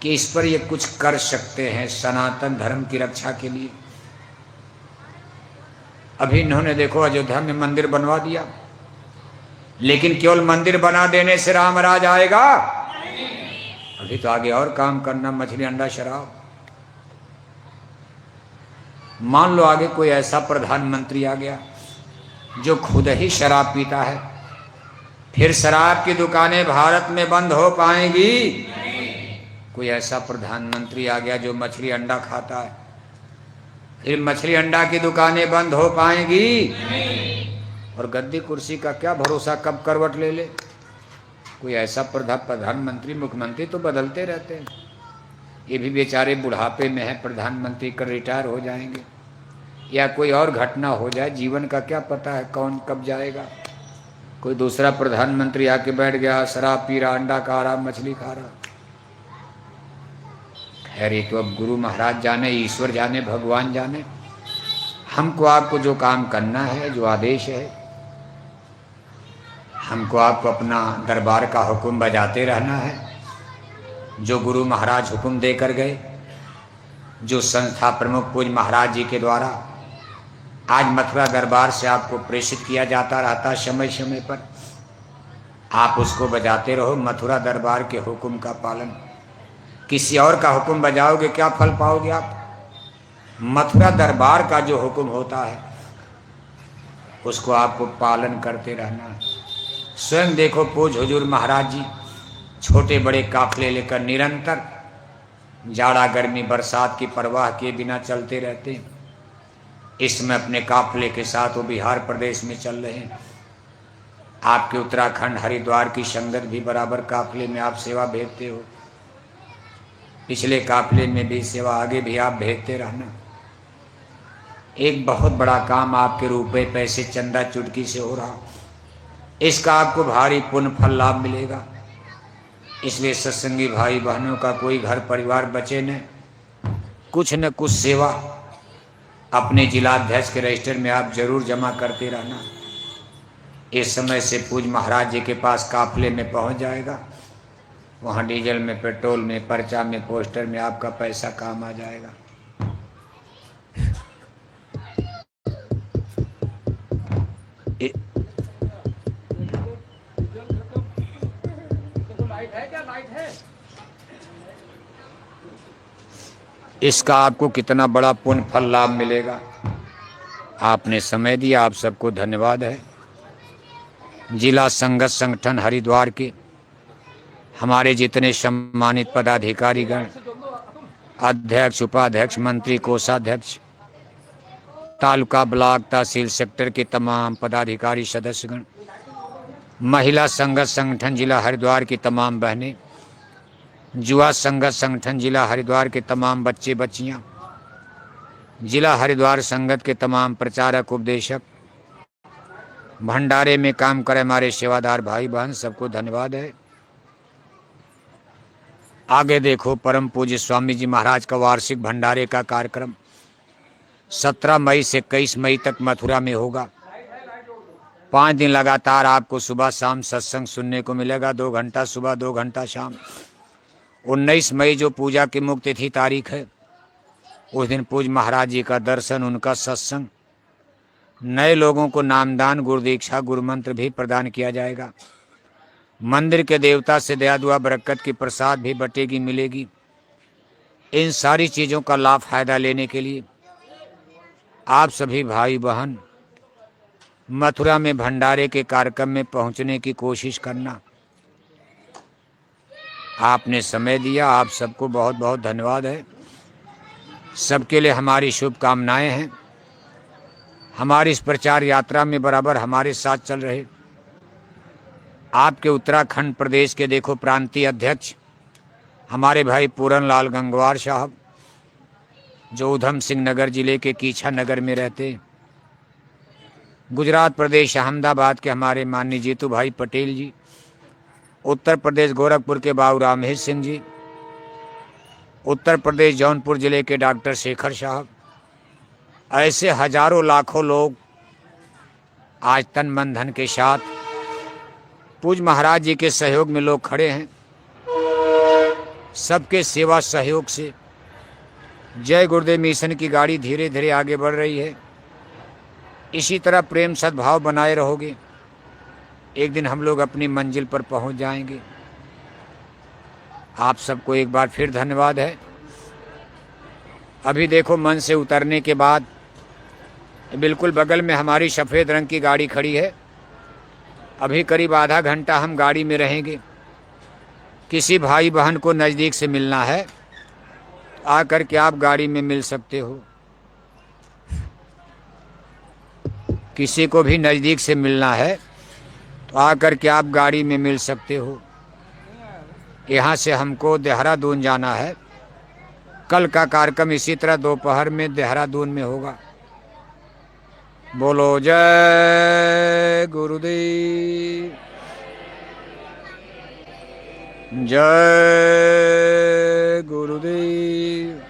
कि इस पर ये कुछ कर सकते हैं सनातन धर्म की रक्षा के लिए। अभी इन्होंने देखो अयोध्या में मंदिर बनवा दिया, लेकिन केवल मंदिर बना देने से राम राज आएगा? अभी तो आगे और काम करना, मछली अंडा शराब। मान लो आगे कोई ऐसा प्रधानमंत्री आ गया जो खुद ही शराब पीता है, फिर शराब की दुकानें भारत में बंद हो पाएंगी? कोई ऐसा प्रधानमंत्री आ गया जो मछली अंडा खाता है, फिर मछली अंडा की दुकानें बंद हो पाएंगी? और गद्दी कुर्सी का क्या भरोसा, कब करवट ले ले। कोई ऐसा प्रधानमंत्री मुख्यमंत्री तो बदलते रहते हैं। ये भी बेचारे बुढ़ापे में है, प्रधानमंत्री कर रिटायर हो जाएंगे या कोई और घटना हो जाए। जीवन का क्या पता है कौन कब जाएगा। कोई दूसरा प्रधानमंत्री आके बैठ गया, शराब पी रहा, अंडा खा रहा, मछली खा रहा। खैर ये तो अब गुरु महाराज जाने, ईश्वर जाने, भगवान जाने। हमको आपको जो काम करना है, जो आदेश है, हमको आपको अपना दरबार का हुक्म बजाते रहना है। जो गुरु महाराज हुक्म देकर गए, जो संस्था प्रमुख पूज्य महाराज जी के द्वारा आज मथुरा दरबार से आपको प्रेषित किया जाता रहता समय समय पर, आप उसको बजाते रहो। मथुरा दरबार के हुक्म का पालन। किसी और का हुक्म बजाओगे क्या फल पाओगे आप? मथुरा दरबार का जो हुक्म होता है उसको आपको पालन करते रहना है। स्वयं देखो पूज्य हुजूर महाराज जी छोटे बड़े काफले लेकर निरंतर जाड़ा गर्मी बरसात की परवाह किए बिना चलते रहते हैं। इसमें अपने काफले के साथ वो बिहार प्रदेश में चल रहे हैं। आपके उत्तराखंड हरिद्वार की संगत भी बराबर काफले में आप सेवा भेजते हो। पिछले काफले में भी सेवा आगे भी आप भेजते रहना। एक बहुत बड़ा काम आपके रुपए पैसे चंदा चुटकी से हो रहा, इसका आपको भारी पुण्य फल लाभ मिलेगा। इसलिए सत्संगी भाई बहनों का कोई घर परिवार बचे न कुछ सेवा अपने जिलाध्यक्ष के रजिस्टर में आप जरूर जमा करते रहना। इस समय से पूज्य महाराज जी के पास काफले में पहुंच जाएगा। वहाँ डीजल में, पेट्रोल में, पर्चा में, पोस्टर में आपका पैसा काम आ जाएगा। इसका आपको कितना बड़ा पुण्य फल लाभ मिलेगा। आपने समय दिया, आप सबको धन्यवाद है। जिला संगत संगठन हरिद्वार के हमारे जितने सम्मानित पदाधिकारीगण, अध्यक्ष, उपाध्यक्ष, मंत्री, कोषाध्यक्ष, तालुका, ब्लॉक, तहसील, सेक्टर के तमाम पदाधिकारी सदस्यगण, महिला संगत संगठन जिला हरिद्वार की तमाम बहनें, युवा संगत संगठन जिला हरिद्वार के तमाम बच्चे बच्चियां, जिला हरिद्वार संगत के तमाम प्रचारक, उपदेशक, भंडारे में काम करे हमारे सेवादार भाई बहन, सबको धन्यवाद है। आगे देखो, परम पूज्य स्वामी जी महाराज का वार्षिक भंडारे का कार्यक्रम 17 मई से 21 मई तक मथुरा में होगा। 5 दिन लगातार आपको सुबह शाम सत्संग सुनने को मिलेगा। 2 घंटा सुबह, 2 घंटा शाम। 19 मई जो पूजा की मुख्य तिथि तारीख है, उस दिन पूज्य महाराज जी का दर्शन, उनका सत्संग, नए लोगों को नामदान, गुरु दीक्षा, गुरु मंत्र भी प्रदान किया जाएगा। मंदिर के देवता से दया दुआ बरकत की प्रसाद भी बटेगी, मिलेगी। इन सारी चीज़ों का लाभ फायदा लेने के लिए आप सभी भाई बहन मथुरा में भंडारे के कार्यक्रम में पहुंचने की कोशिश करना। आपने समय दिया, आप सबको बहुत बहुत धन्यवाद है। सबके लिए हमारी शुभकामनाएं हैं। हमारी इस प्रचार यात्रा में बराबर हमारे साथ चल रहे आपके उत्तराखंड प्रदेश के देखो प्रांतीय अध्यक्ष हमारे भाई पूरन लाल गंगवार साहब, जो उधम सिंह नगर जिले के कीछा नगर में रहते। गुजरात प्रदेश अहमदाबाद के हमारे माननीय जीतू भाई पटेल जी, उत्तर प्रदेश गोरखपुर के बाबू रामहेश सिंह जी, उत्तर प्रदेश जौनपुर जिले के डॉक्टर शेखर साहब, ऐसे हजारों लाखों लोग आज तन मन धन के साथ पूज्य महाराज जी के सहयोग में लोग खड़े हैं। सबके सेवा सहयोग से जय गुरुदेव मिशन की गाड़ी धीरे धीरे आगे बढ़ रही है। इसी तरह प्रेम सद्भाव बनाए रहोगे, एक दिन हम लोग अपनी मंजिल पर पहुंच जाएंगे। आप सबको एक बार फिर धन्यवाद है। अभी देखो, मन से उतरने के बाद बिल्कुल बगल में हमारी सफ़ेद रंग की गाड़ी खड़ी है। अभी करीब आधा घंटा हम गाड़ी में रहेंगे। किसी भाई बहन को नज़दीक से मिलना है, आकर के आप गाड़ी में मिल सकते हो। किसी को भी नज़दीक से मिलना है तो आकर के आप गाड़ी में मिल सकते हो। यहाँ से हमको देहरादून जाना है। कल का कार्यक्रम इसी तरह दोपहर में देहरादून में होगा। बोलो जय गुरुदेव, जय गुरुदेव।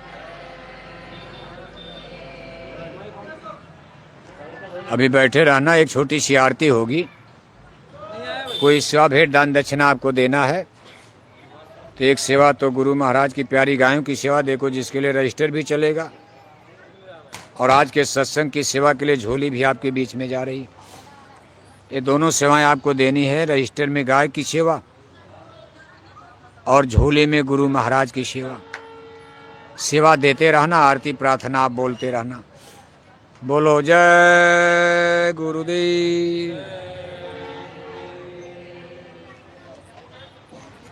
अभी बैठे रहना, एक छोटी सी आरती होगी। कोई सेवा भेंट दान दक्षिणा आपको देना है तो एक सेवा तो गुरु महाराज की प्यारी गायों की सेवा देखो, जिसके लिए रजिस्टर भी चलेगा, और आज के सत्संग की सेवा के लिए झोली भी आपके बीच में जा रही। ये दोनों सेवाएं आपको देनी है, रजिस्टर में गाय की सेवा और झोले में गुरु महाराज की सेवा। सेवा देते रहना, आरती प्रार्थना आप बोलते रहना। बोलो जय गुरुदेव।